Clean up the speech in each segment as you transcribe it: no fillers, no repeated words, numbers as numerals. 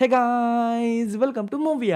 Hey guys! Welcome to movie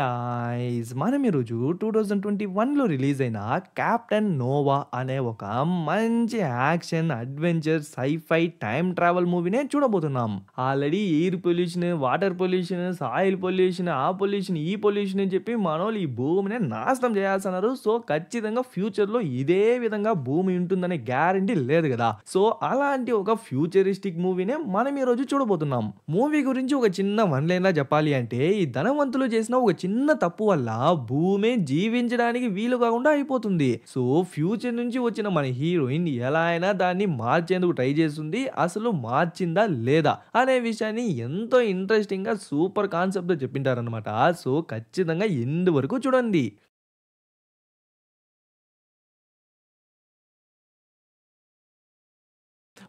ice. మనం ఈరోజు 2021లో release అయిన 'కెప్టెన్ నోవా' అనే ఒక మంచి యాక్షన్, అడ్వెంచర్, సై-ఫై టైమ్ ట్రావెల్ మూవీనే చూడబోతున్నాం. Already air pollution, water pollution, soil pollution, ఆ పొల్యూషన్, ఈ పొల్యూషన్ అని చెప్పి మనోళ్ళు ఈ భూమిని నాశనం చేసేస్తున్నారు. సో, ఖచ్చితంగా ఫ్యూచర్‌లో ఇదే విధంగా భూమి ఉంటుందనే గ్యారంటీ లేదు గదా! సో, అలాంటి ఒక ఫ్యూచరిస్టిక్ మూవీనే మనం ఈరోజు చూడబోతున్నాం. మూవీ గురించి ఒక చిన్న వన్ లైన్‌లా చెప్పాలి అంటే, ఈ ధనవంతులు చేసిన ఒక చిన్న తప్పు వల్ల భూమే జీవించడానికి వీలు కాకుండా అయిపోతుంది. సో, ఫ్యూచర్ నుంచి వచ్చిన మన హీరోయిన్ ఎలా అయినా దాన్ని మార్చేందుకు ట్రై చేస్తుంది. అసలు మార్చిందా లేదా అనే విషయాన్ని ఎంతో ఇంట్రెస్టింగ్‌గా సూపర్ కాన్సెప్ట్‌తో చెప్పింటారనమాట. సో, ఖచ్చితంగా ఎండ్ వరకు చూడండి.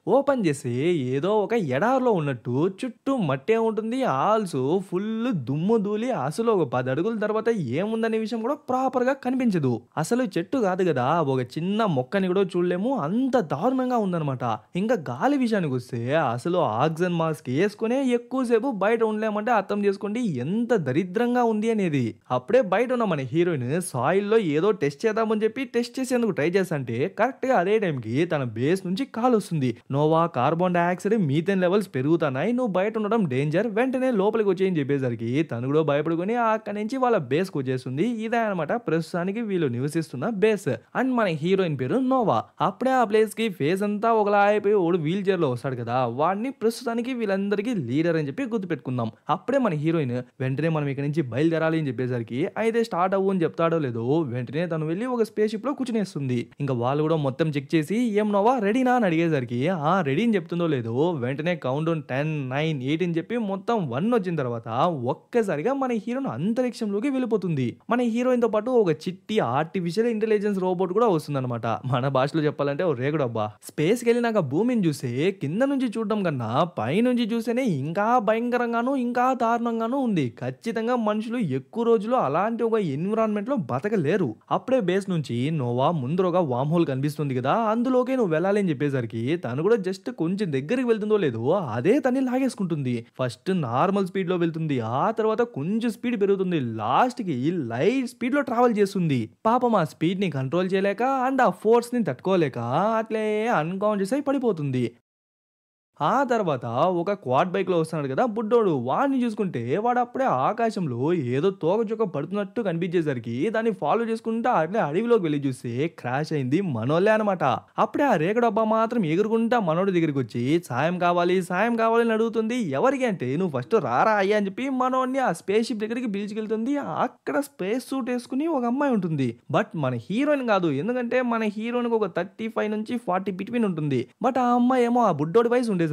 ఓపెన్ చేసి ఏదో ఒక ఎడారిలో ఉన్నట్టు చుట్టూ మట్టే ఉంటుంది. ఆల్సో ఫుల్ దుమ్ము ధూళి. అసలు ఒక 10 అడుగుల తర్వాత ఏముందనే విషయం కూడా ప్రాపర్‌గా కనిపించదు. అసలు చెట్టు కాదు గదా! ఒక చిన్న మొక్కని కూడా చూడలేము. అంత దారుణంగా ఉందన్నమాట. ఇంకా గాలి విషయానికొస్తే అసలు ఆక్సిజన్ మాస్క్ ఏసుకొనే ఎక్కువ సేపు బయట ఉండలేమంటే అర్థం చేసుకోండి ఎంత దరిద్రంగా ఉంది అనేది. అప్పుడే బయట ఉన్న మన హీరోయిన్ సాయిల్‌లో ఏదో టెస్ట్ చేద్దామని చెప్పి టెస్ట్ చేసేందుకు ట్రై చేస్తంటే కరెక్ట్‌గా అదే టైంకి తన బేస్ నుంచి కాలొస్తుంది. నోవా కార్బన్ డయాక్సైడ్, మీథేన్ లెవెల్స్ పెరుగుతున్నాయి. నువ్వు బయట ఉండడం డేంజర్. వెంటనే లోపలికి వచ్చేయని చెప్పేసరికి తను కూడా భయపడుకొని అక్కడి నుంచి వాళ్ళ బేస్‌కి వచ్చేస్తుంది. ఇదే అనమాట ప్రస్తుతానికి వీళ్ళు నివసిస్తున్న బేస్. అండ్ మన హీరోయిన్ పేరు నోవా. అప్పుడే ఆ ప్లేస్‌కి ఫేస్ అంతా ఒకలా అయిపోయి ఓడు వీల్ చైర్‌లో వస్తాడు కదా! వాడిని ప్రస్తుతానికి వీళ్ళందరికీ లీడర్ అని చెప్పి గుర్తుపెట్టుకుందాం. అప్పుడే మన హీరోయిన్ వెంటనే మనం ఇక్కడి నుంచి బయలుదేరాలి అని చెప్పేసరికి అయితే స్టార్ట్ అవ్వు అని చెప్తాడో లేదో వెంటనే తను వెళ్లి ఒక స్పేస్ షిప్‌లో కూర్చునేస్తుంది. ఇంకా వాళ్ళు కూడా మొత్తం చెక్ చేసి "ఏం నోవా రెడీనా?" అని అడిగేసరికి ఆ! రెడీ అని చెప్తుందో లేదో వెంటనే కౌంట్ డౌన్ 10, 9, 8 అని చెప్పి మొత్తం 1 వచ్చిన తర్వాత ఒక్కసారిగా మన హీరోయిన్ అంతరిక్షంలోకి వెళ్ళిపోతుంది. మన హీరోయిన్‌తో పాటు ఒక చిట్టి ఆర్టిఫిషియల్ ఇంటెలిజెన్స్ రోబోట్ కూడా వస్తుందన్నమాట. మన భాషలో చెప్పాలంటే ఓ రేగుడబ్బా. స్పేస్‌కెళ్ళినాక భూమిని చూస్తే కింద నుంచి చూడడం కన్నా పైనుంచి చూస్తేనే ఇంకా భయంకరంగాను, ఇంకా దారుణంగాను ఉంది. ఖచ్చితంగా మనుషులు ఎక్కువ రోజులు అలాంటి ఒక ఎన్విరాన్మెంట్‌లో బతకలేరు. అప్పుడే బేస్ నుంచి నోవా ముందరగా వార్మ్ హోల్ కనిపిస్తుంది కదా! అందులోకే నువ్వు వెళ్ళాలి అని చెప్పేసరికి తను కూడా జస్ట్ కొంచెం దగ్గరికి వెళ్తుందో లేదో అదే తన్ని లాగేసుకుంటుంది. ఫస్ట్ నార్మల్ స్పీడ్‌లో వెళ్తుంది. ఆ తర్వాత కొంచెం స్పీడ్ పెరుగుతుంది. లాస్ట్‌కి లైట్ స్పీడ్‌లో ట్రావెల్ చేస్తుంది. పాపం ఆ స్పీడ్‌ని కంట్రోల్ చేయలేక అండ్ ఆ ఫోర్స్‌ని తట్టుకోలేక అట్లే అన్‌కాన్షియస్ అయి పడిపోతుంది. ఆ తర్వాత ఒక క్వాడ్ బైక్‌లో వస్తున్నాడు కదా! బుడ్డోడు. వాడిని చూసుకుంటే వాడప్పుడే ఆకాశంలో ఏదో తోకచుక్క పడుతున్నట్టు కనిపించేసరికి దాన్ని ఫాలో చేసుకుంటా అట్లే అడవిలోకి వెళ్లి చూస్తే క్రాష్ అయింది మనోళ్ళే అనమాట. అప్పుడే ఆ రేగడబ్బా మాత్రం ఎగురుకుంటా మనోడి దగ్గరికొచ్చి సాయం కావాలి, సాయం కావాలి అని అడుగుతుంది. ఎవరికి అంటే "నువ్వు ఫస్ట్ రారా అయ్యా" అని చెప్పి మనోడిని ఆ స్పేస్ షిప్ దగ్గరికి పిలుచుకెళ్తుంది. అక్కడ స్పేస్ సూట్ ఏసుకొని ఒక అమ్మాయి ఉంటుంది. బట్ మన హీరోయిన్ కాదు. ఎందుకంటే మన హీరోయిన్‌కి ఒక 35 నుంచి 40 బిట్వీన్ ఉంటుంది. బట్ ఆ అమ్మాయి ఏమో ఆ బుడ్డోడి వయసు ఉండేసరికి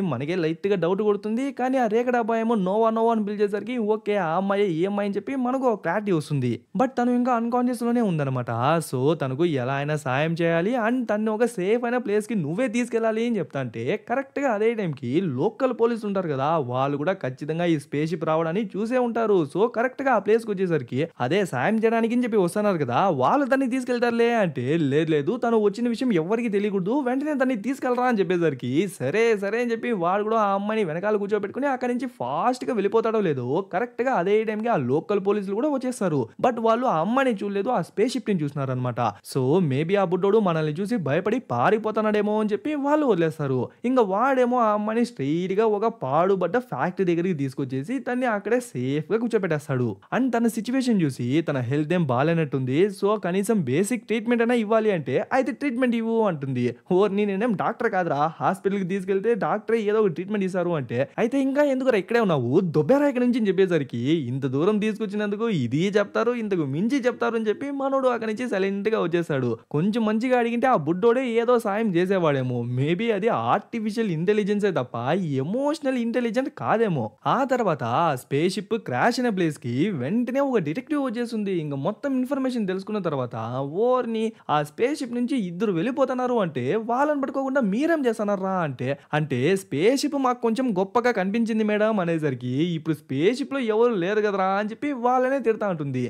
మనకే లైట్‌గా డౌట్ కొడుతుంది. కానీ ఆ రేఖ డబ్బా ఏమో నోవా, నోవా అని పిలిచేసరికి ఓకే. ఆ అమ్మాయే ఈ అమ్మాయి అని చెప్పి మనకు ఒక క్లారిటీ వస్తుంది. బట్ తను ఇంకా అన్‌కాన్షియస్‌లోనే ఉందన్నమాట. సో, తనకు ఎలా అయినా సాయం చేయాలి అండ్ తనని ఒక సేఫ్ అయిన ప్లేస్‌కి నువ్వే తీసుకెళ్ళాలి అని చెప్తాంటే కరెక్ట్‌గా అదే టైంకి లోకల్ పోలీసులు ఉంటారు కదా! వాళ్ళు కూడా ఖచ్చితంగా ఈ స్పేస్ షిప్ రావడాన్ని చూసే ఉంటారు. సో, కరెక్ట్‌గా ఆ ప్లేస్‌కి వచ్చేసరికి అదే సాయం చేయడానికి అని చెప్పి వస్తున్నారు కదా! వాళ్ళు తనని తీసుకెళ్తారులే అంటే లేదు లేదు తను వచ్చిన విషయం ఎవ్వరికీ తెలియకూడదు. వెంటనే తనని తీసుకెళ్ళరా అని చెప్పేసరికి సరే, సరే అని చెప్పి వాడు కూడా ఆ అమ్మాయిని వెనకాల కూర్చోబెట్టుకొని అక్కడి నుంచి ఫాస్ట్‌గా వెళ్ళిపోతాడో లేదో కరెక్ట్‌గా అదే టైంకి ఆ లోకల్ పోలీసులు కూడా వచ్చేస్తారు. బట్ వాళ్ళు ఆ అమ్మాయిని చూడలేదు. ఆ స్పేస్ షిప్‌ని చూస్తున్నారన్నమాట. సో, మేబీ ఆ బుడ్డోడు మనల్ని చూసి భయపడి పారిపోతున్నాడేమో అని చెప్పి వాళ్ళు వదిలేస్తారు. ఇంక వాడేమో ఆ అమ్మాయిని స్ట్రెయిట్‌గా ఒక పాడుబడ్డ ఫ్యాక్టరీ దగ్గరికి తీసుకొచ్చేసి తన్ని అక్కడే సేఫ్‌గా కూర్చోబెట్టేస్తాడు. అండ్ తన సిట్యుయేషన్ చూసి తన హెల్త్ ఏం బాలేనట్టుంది. సో, కనీసం బేసిక్ ట్రీట్మెంట్ అయినా ఇవ్వాలి అంటే అయితే ట్రీట్మెంట్ ఇవ్వు అంటుంది. ఓర్‌ని నేనేం డాక్టర్ కాదురా! హాస్పిటల్‌కి తీసుకెళ్తే డాక్టరే ఏదో ఒక ట్రీట్మెంట్ ఇస్తారు అంటే, అయితే ఇంకా ఎందుకురా ఇక్కడే ఉన్నావు? దొబ్బేరా ఇక్కడి నుంచి అని చెప్పేసరికి, ఇంత దూరం తీసుకొచ్చినందుకు ఇది చెప్తారు, ఇంతకు మించి చెప్తారు అని చెప్పి మనోడు అక్కడి నుంచి సైలెంట్‌గా వచ్చేసాడు. కొంచెం మంచిగా అడిగింటే ఆ బుడ్డోడే ఏదో సాయం చేసేవాడేమో. మేబీ అది ఆర్టిఫిషియల్ ఇంటెలిజెన్సే తప్ప ఎమోషనల్ ఇంటెలిజెంట్ కాదేమో. ఆ తర్వాత స్పేస్ షిప్ క్రాష్ అయిన ప్లేస్‌కి వెంటనే ఒక డిటెక్టివ్ వచ్చేసింది. ఇంక మొత్తం ఇన్ఫర్మేషన్ తెలుసుకున్న తర్వాత, ఓరిని ఆ స్పేస్ షిప్ నుంచి ఇద్దరు వెళ్ళిపోతున్నారు అంటే, వాళ్ళని పట్టుకోకుండా మీరేం చేస్తన్నార్రా అంటే, అంటే స్పేస్ షిప్ మాకు కొంచెం గొప్పగా కనిపించింది మేడం అనేసరికి, ఇప్పుడు స్పేస్ షిప్‌లో ఎవరు లేరు కదరా అని చెప్పి వాళ్ళనే తిడతా ఉంటుంది.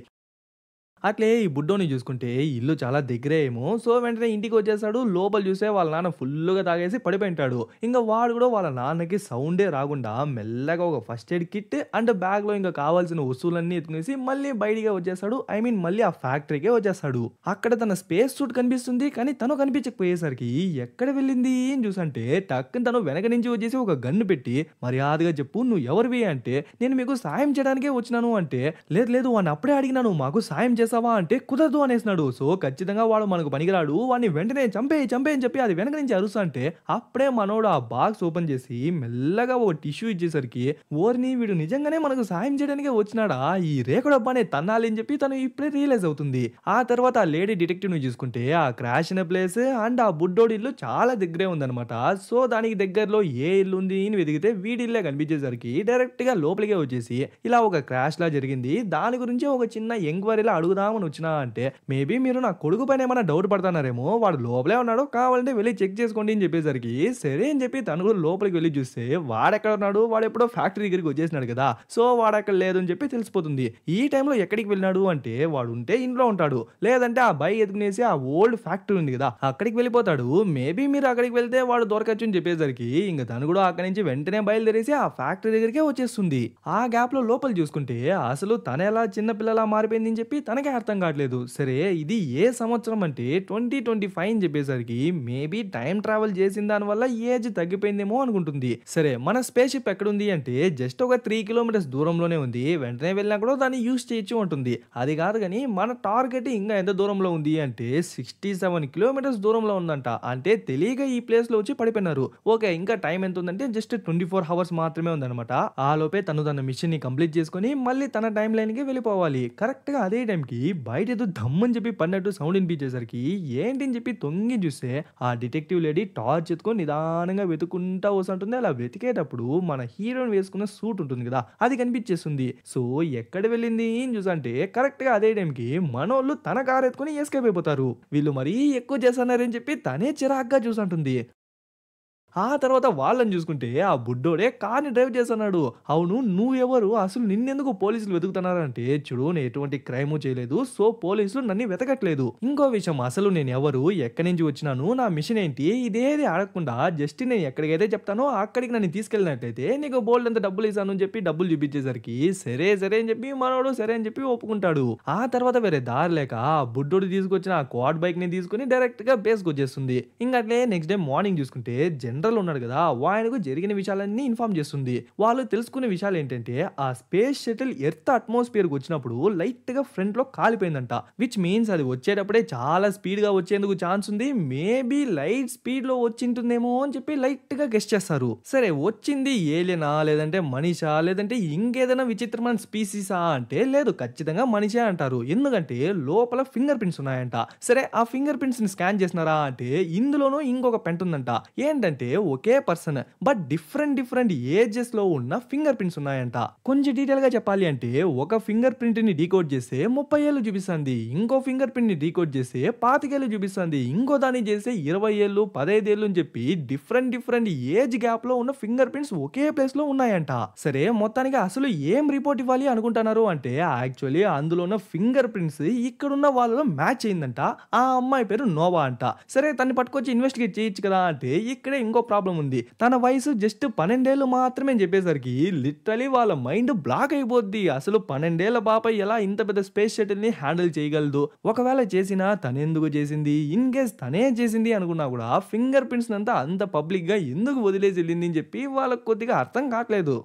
అట్లే ఈ బుడ్డోని చూసుకుంటే ఇల్లు చాలా దగ్గరే ఏమో. సో, వెంటనే ఇంటికి వచ్చేసాడు. లోపల చూస్తే వాళ్ళ నాన్న ఫుల్లుగా తాగేసి పడిపోయుంటాడు. ఇంక వాడు కూడా వాళ్ళ నాన్నకి సౌండే రాకుండా మెల్లగా ఒక ఫస్ట్ ఎయిడ్ కిట్ అండ్ బ్యాగ్‌లో ఇంకా కావాల్సిన వస్తువులన్నీ ఎత్తుకునేసి మళ్ళీ బయటికే వచ్చేసాడు. ఐ మీన్ మళ్ళీ ఆ ఫ్యాక్టరీకే వచ్చేసాడు. అక్కడ తన స్పేస్ సూట్ కనిపిస్తుంది. కానీ తను కనిపించకపోయేసరికి ఎక్కడ వెళ్ళింది అని చూసంటే టక్కున తను వెనక నుంచి వచ్చేసి ఒక గన్ను పెట్టి మర్యాదగా చెప్పు నువ్వు ఎవరివి అంటే నేను మీకు సాయం చేయడానికే వచ్చినాను అంటే లేదు లేదు వాడిని అప్పుడే అడిగినాను మాకు సాయం చేసావా అంటే కుదరదు అనేసినాడు. సో ఖచ్చితంగా వాడు మనకు పనికిరాడు వాడిని వెంటనే చంపే చంపే అని చెప్పి అది వెనక నుంచి అరుస్తా అంటే అప్పుడే మనోడు ఆ బాక్స్ ఓపెన్ చేసి మెల్లగా ఒక టిష్యూ ఇచ్చేసరికి ఓర్ని వీడు నిజంగానే మనకు సాయం చేయడానికే వచ్చినాడా ఈ రేకు డబ్బానే తన్నాలి అని చెప్పి తను ఇప్పుడే రియలైజ్ అవుతుంది. ఆ తర్వాత ఆ లేడీ డిటెక్టివ్ ని చూసుకుంటే ఆ క్రాష్ అయిన ప్లేస్ అండ్ ఆ బుడ్డోడి ఇల్లు చాలా దగ్గరే ఉందన్నమాట. సో దానికి దగ్గరలో ఏ ఇల్లు ఉంది అని వెతికితే వీడి ఇల్లే కనిపించేసరికి డైరెక్ట్ గా లోపలికే వచ్చేసి ఇలా ఒక క్రాష్ లా జరిగింది దాని గురించి ఒక చిన్న ఎంక్వైరీలా అడుగుదామని వచ్చినా అంటే మేబీ మీరు నా కొడుకు పైన ఏమైనా డౌట్ పడతానారేమో వాడు లోపలే ఉన్నాడు కావాలంటే వెళ్ళి చెక్ చేసుకోండి అని చెప్పేసరికి సరే అని చెప్పి తను కూడా లోపలికి వెళ్ళి చూస్తే వాడెక్కడ ఉన్నాడు వాడు ఎప్పుడో ఫ్యాక్టరీ దగ్గరికి వచ్చేసినాడు కదా. సో వాడు అక్కడ లేదు అని చెప్పి తెలిసిపోతుంది. ఈ టైంలో ఎక్కడికి వెళ్ళినాడు అంటే వాడు ఉంటే ఇంట్లో ఉంటాడు లేదంటే ఆ బైక్ ఎత్తుకునేసి ఆ ఓల్డ్ ఫ్యాక్టరీ ఉంది కదా అక్కడికి వెళ్ళిపోతాడు. మేబీ మీరు అక్కడికి వెళ్తే వాడు దొరకచ్చు అని చెప్పేసరికి ఇంకా తను కూడా అక్కడి నుంచి వెంటనే బయలుదేరేసి ఆ ఫ్యాక్టరీ దగ్గరికే వచ్చేస్తుంది. ఆ గ్యాప్ లో లోపల చూసుకుంటే అసలు తన ఎలా చిన్న పిల్లలా మారిపోయింది అని చెప్పి తనకే అర్థం కావట్లేదు. సరే ఇది ఏ సంవత్సరం అంటే 2025 అని చెప్పేసరికి మేబీ టైం ట్రావెల్ చేసిన దాని వల్ల ఏజ్ తగ్గిపోయిందేమో అనుకుంటుంది. సరే మన స్పేస్ షిప్ ఎక్కడుంది అంటే జస్ట్ ఒక 3 కిలోమీటర్స్ దూరంలోనే ఉంది. వెంటనే వెళ్ళినా కూడా దాన్ని యూజ్ చేయొచ్చు ఉంటుంది. అది కాదు కానీ మన టార్గెట్ ఇంకా ఎంత దూరంలో ఉంది అంటే 67 కిలోమీటర్స్ దూరంలో ఉందంట. అంటే తెలియక ఈ ప్లేస్ లో వచ్చి పడిపోయినారు. ఓకే ఇంకా టైం ఎంత ఉందంటే జస్ట్ 24 అవర్స్ మాత్రమే ఉందన్నమాట. ఆ లోపే తన మిషన్ ని కంప్లీట్ చేసుకొని మళ్ళీ తన టైం లైన్ కి వెళ్ళిపోవాలి. కరెక్ట్ గా అదే టైం కి బయట ఏదో దమ్మని చెప్పి పడినట్టు సౌండ్ వినిపించేసరికి ఏంటి అని చెప్పి తొంగి చూస్తే ఆ డిటెక్టివ్ లేడీ టార్చ్ ఎత్తుకొని నిదానంగా వెతుకుంటా వస్తుంటుంది. అలా వెతికేటప్పుడు మన హీరోయిన్ వేసుకున్న సూట్ ఉంటుంది కదా అది కనిపించేస్తుంది. సో ఎక్కడ వెళ్ళింది అని చూసంటే కరెక్ట్ గా అదే టైం కి మనోళ్ళు తన కార్ ఎత్తుకొని ఎస్కేప్ అయిపోతారు. వీళ్ళు మరీ ఎక్కువ చేస్తున్నారని చెప్పి తనే చిరాగ్గా చూసంటుంది. ఆ తర్వాత వాళ్ళని చూసుకుంటే ఆ బుడ్డోడే కార్‌ని డ్రైవ్ చేస్తున్నాడు. అవును నువ్వెవరు? అసలు నిన్నెందుకు పోలీసులు వెతుకుతున్నారంటే చూడు నేను ఎటువంటి క్రైము చేయలేదు. సో పోలీసులు నన్ను వెతకట్లేదు. ఇంకో విషయం అసలు నేనెవరు? ఎక్కడి నుంచి వచ్చినాను? నా మిషన్ ఏంటి? ఇదేది అడగకుండా జస్ట్ నేను ఎక్కడికైతే చెప్తానో అక్కడికి నన్ను తీసుకెళ్ళినట్లయితే నీకు బోలెడంత డబ్బులు ఇస్తాను అని చెప్పి డబ్బులు చూపించేసరికి సరే సరే అని చెప్పి మనోడు సరే అని చెప్పి ఒప్పుకుంటాడు. ఆ తర్వాత వేరే దారి లేక ఆ బుడ్డోడు తీసుకొచ్చిన ఆ క్వాడ్ బైక్ ని తీసుకొని డైరెక్ట్ గా బేస్కి వచ్చేస్తుంది. ఇంకా అట్లే నెక్స్ట్ డే మార్నింగ్ చూసుకుంటే జనరల్ ఉన్నాడు కదా ఆయనకు జరిగిన విషయాలన్నీ ఇన్ఫార్మ్ చేస్తుంది. వాళ్ళు తెలుసుకునే విషయాలు ఏంటంటే ఆ స్పేస్ షటిల్ ఎర్త్ అట్మాస్ఫియర్ కు వచ్చినప్పుడు లైట్ గా ఫ్రంట్ లో కాలిపోయిందంట. విచ్ మీన్స్ అది వచ్చేటప్పుడే చాలా స్పీడ్ గా వచ్చేందుకు ఛాన్స్ ఉంది. మేబీ లైట్ స్పీడ్ లో వచ్చింటుందేమో అని చెప్పి లైట్ గా గెస్ చేస్తారు. సరే వచ్చింది ఏలియనా లేదంటే మనిషా లేదంటే ఇంకేదైనా విచిత్రమైన స్పీసీసా అంటే లేదు ఖచ్చితంగా మనిషే అంటారు. ఎందుకంటే లోపల ఫింగర్ ప్రింట్స్ ఉన్నాయంట. సరే ఆ ఫింగర్ ప్రింట్స్ ని స్కాన్ చేసినారా అంటే ఇందులోనూ ఇంకొక పెంట్ ఉందంట. ఏంటంటే ఒకే పర్సన్ బట్ డిఫరెంట్ ఏజెస్ లో ఉన్న ఫింగర్ ప్రింట్స్ ఉన్నాయంట. కొంచెం డీటెయిల్ గా చెప్పాలి అంటే ఒక ఫింగర్ ప్రింట్ ని డీకోడ్ చేస్తే 30 ఏళ్ళు చూపిస్తుంది. ఇంకో ఫింగర్ ప్రింట్ ని డీకోడ్ చేస్తే 25 ఏళ్ళు చూపిస్తుంది. ఇంకో దాన్ని చేస్తే 20 ఏళ్ళు 15 ఏళ్ళు అని చెప్పి డిఫరెంట్ ఏజ్ గ్యాప్ లో ఉన్న ఫింగర్ ప్రింట్స్ ఒకే ప్లేస్ లో ఉన్నాయంట. సరే మొత్తానికి అసలు ఏం రిపోర్ట్ ఇవ్వాలి అనుకుంటున్నారు అంటే యాక్చువల్లీ అందులో ఉన్న ఫింగర్ ప్రింట్స్ ఇక్కడున్న వాళ్ళలో మ్యాచ్ అయిందంట. ఆ అమ్మాయి పేరు నోవా అంట. సరే తన్ని పట్టుకొచ్చి ఇన్వెస్టిగేట్ చేయొచ్చు కదా అంటే ఇక్కడే ఇంకో ప్రాబ్లం ఉంది. తన వయసు జస్ట్ 12 ఏళ్ళు మాత్రమే చెప్పేసరికి లిటరలీ వాళ్ళ మైండ్ బ్లాక్ అయిపోద్ది. అసలు 12 ఏళ్ల పాప ఎలా ఇంత పెద్ద స్పేస్ షటిల్ ని హ్యాండిల్ చేయగలదు? ఒకవేళ చేసినా తనెందుకు చేసింది? ఇన్ కేస్ తనే చేసింది అనుకున్నా కూడా ఫింగర్ ప్రింట్స్ అంతా అంత పబ్లిక్ గా ఎందుకు వదిలేసి వెళ్ళింది అని చెప్పి వాళ్ళకి కొద్దిగా అర్థం కావట్లేదు.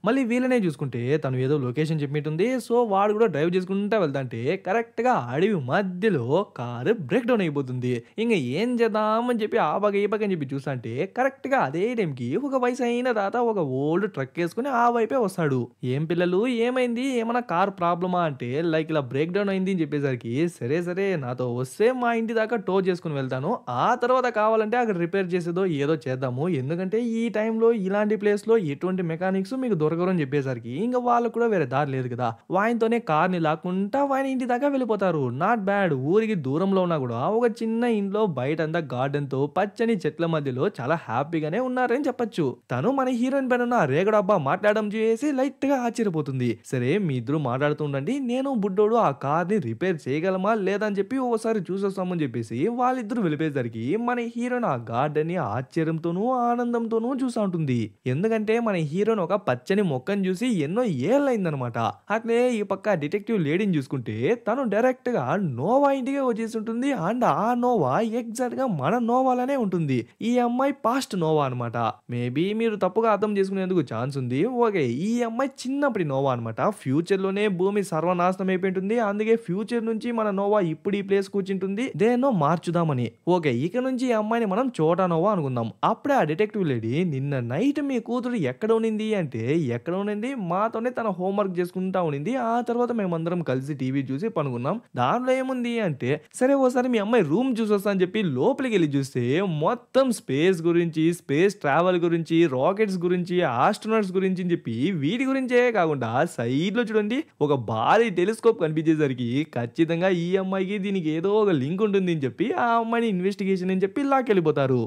మళ్ళీ వీళ్ళనే చూసుకుంటే తను ఏదో లొకేషన్ చెప్పినట్టుంది. సో వాడు కూడా డ్రైవ్ చేసుకుంటా వెళ్తాంటే కరెక్ట్ గా అడవి మధ్యలో కారు బ్రేక్ డౌన్ అయిపోతుంది. ఇంకా ఏం చేద్దామని చెప్పి ఆ బాగా ఈ బాగా అని చెప్పి చూస్తుంటే కరెక్ట్ గా అదే టైంకి ఒక వయసు అయిన తాత ఒక ఓల్డ్ ట్రక్ వేసుకుని ఆ వైపే వస్తాడు. ఏం పిల్లలు ఏమైంది ఏమన్నా కార్ ప్రాబ్లమా అంటే లైక్ ఇలా బ్రేక్ డౌన్ అయింది అని చెప్పేసరికి సరే సరే నాతో వస్తే మా ఇంటి దాకా టో చేసుకుని వెళ్తాను. ఆ తర్వాత కావాలంటే అక్కడ రిపేర్ చేసేదో ఏదో చేద్దాము. ఎందుకంటే ఈ టైంలో ఇలాంటి ప్లేస్ లో ఎటువంటి మెకానిక్స్ మీకు దొరకరు అని చెప్పేసరికి ఇంక వాళ్ళకి కూడా వేరే దారి లేదు కదా! వానితోనే కార్‌ని లాక్కుంటా వాని ఇంటి దాకా వెళ్ళిపోతారు. Not bad. ఊరికి దూరంలో ఉన్నా కూడా ఒక చిన్న ఇంట్లో బయటంతా గార్డెన్‌తో పచ్చని చెట్ల మధ్యలో చాలా హ్యాపీగానే ఉన్నారని చెప్పొచ్చు. తను మన హీరోయిన్ పైనున్న రేగడబ్బా మాట్లాడడం చూసేసి లైట్‌గా ఆశ్చర్యపోతుంది. సరే మీ ఇద్దరు మాట్లాడుతూ ఉండండి. నేను బుడ్డోడు ఆ కార్‌ని రిపేర్ చేయగలమా లేదా అని చెప్పి ఓసారి చూసొస్తామని చెప్పేసి వాళ్ళిద్దరూ వెళ్ళిపోయేసరికి మన హీరోయిన్ ఆ గార్డెన్‌ని ఆశ్చర్యంతోనూ, ఆనందంతోనూ చూస్తా ఉంటుంది. ఎందుకంటే మన హీరోయిన్ ఒక పచ్చని మొక్కని చూసి ఎన్నో ఏళ్లయిందనమాట. అట్లే ఈ పక్క డిటెక్టివ్ లేడీని చూసుకుంటే తను డైరెక్ట్‌గా నోవా ఇంటికే వచ్చేసుంటుంది. అండ్ ఆ నోవా ఎగ్జాక్ట్‌గా మన నోవాలానే ఉంటుంది. ఈ అమ్మాయి పాస్ట్ నోవా అనమాట. మేబీ మీరు తప్పుగా అర్థం చేసుకునేందుకు ఛాన్స్ ఉంది. ఓకే. ఈ అమ్మాయి చిన్నప్పటి నోవా అనమాట. ఫ్యూచర్‌లోనే భూమి సర్వనాశనం అయిపోయింటుంది. అందుకే ఫ్యూచర్ నుంచి మన నోవా ఇప్పుడు ఈ ప్లేస్ కూర్చుంటుంది. దేన్నో మార్చుదామని. ఓకే. ఇక నుంచి ఈ అమ్మాయిని మనం చోటా నోవా అనుకుందాం. అప్పుడే ఆ డిటెక్టివ్ లేడీ నిన్న నైట్ మీ కూతురు ఎక్కడ ఉన్నింది అంటే, ఎక్కడ ఉన్నింది మాతోనే తన హోంవర్క్ చేసుకుంటా ఉన్నింది. ఆ తర్వాత మేమందరం కలిసి టీవీ చూసి పనుకున్నాం. దానిలో ఏముంది అంటే, సరే ఓసారి మీ అమ్మాయి రూమ్ చూసొస్తా అని చెప్పి లోపలికెళ్ళి చూస్తే మొత్తం స్పేస్ గురించి, స్పేస్ ట్రావెల్ గురించి, రాకెట్స్ గురించి, ఆస్ట్రోనట్స్ గురించి అని చెప్పి వీటి గురించే కాకుండా సైడ్‌లో చూడండి ఒక భారీ టెలిస్కోప్ కనిపించేసరికి ఖచ్చితంగా ఈ అమ్మాయికి దీనికి ఏదో ఒక లింక్ ఉంటుంది అని చెప్పి ఆ అమ్మాయిని ఇన్వెస్టిగేషన్ అని చెప్పి లాక్కెళ్ళిపోతారు.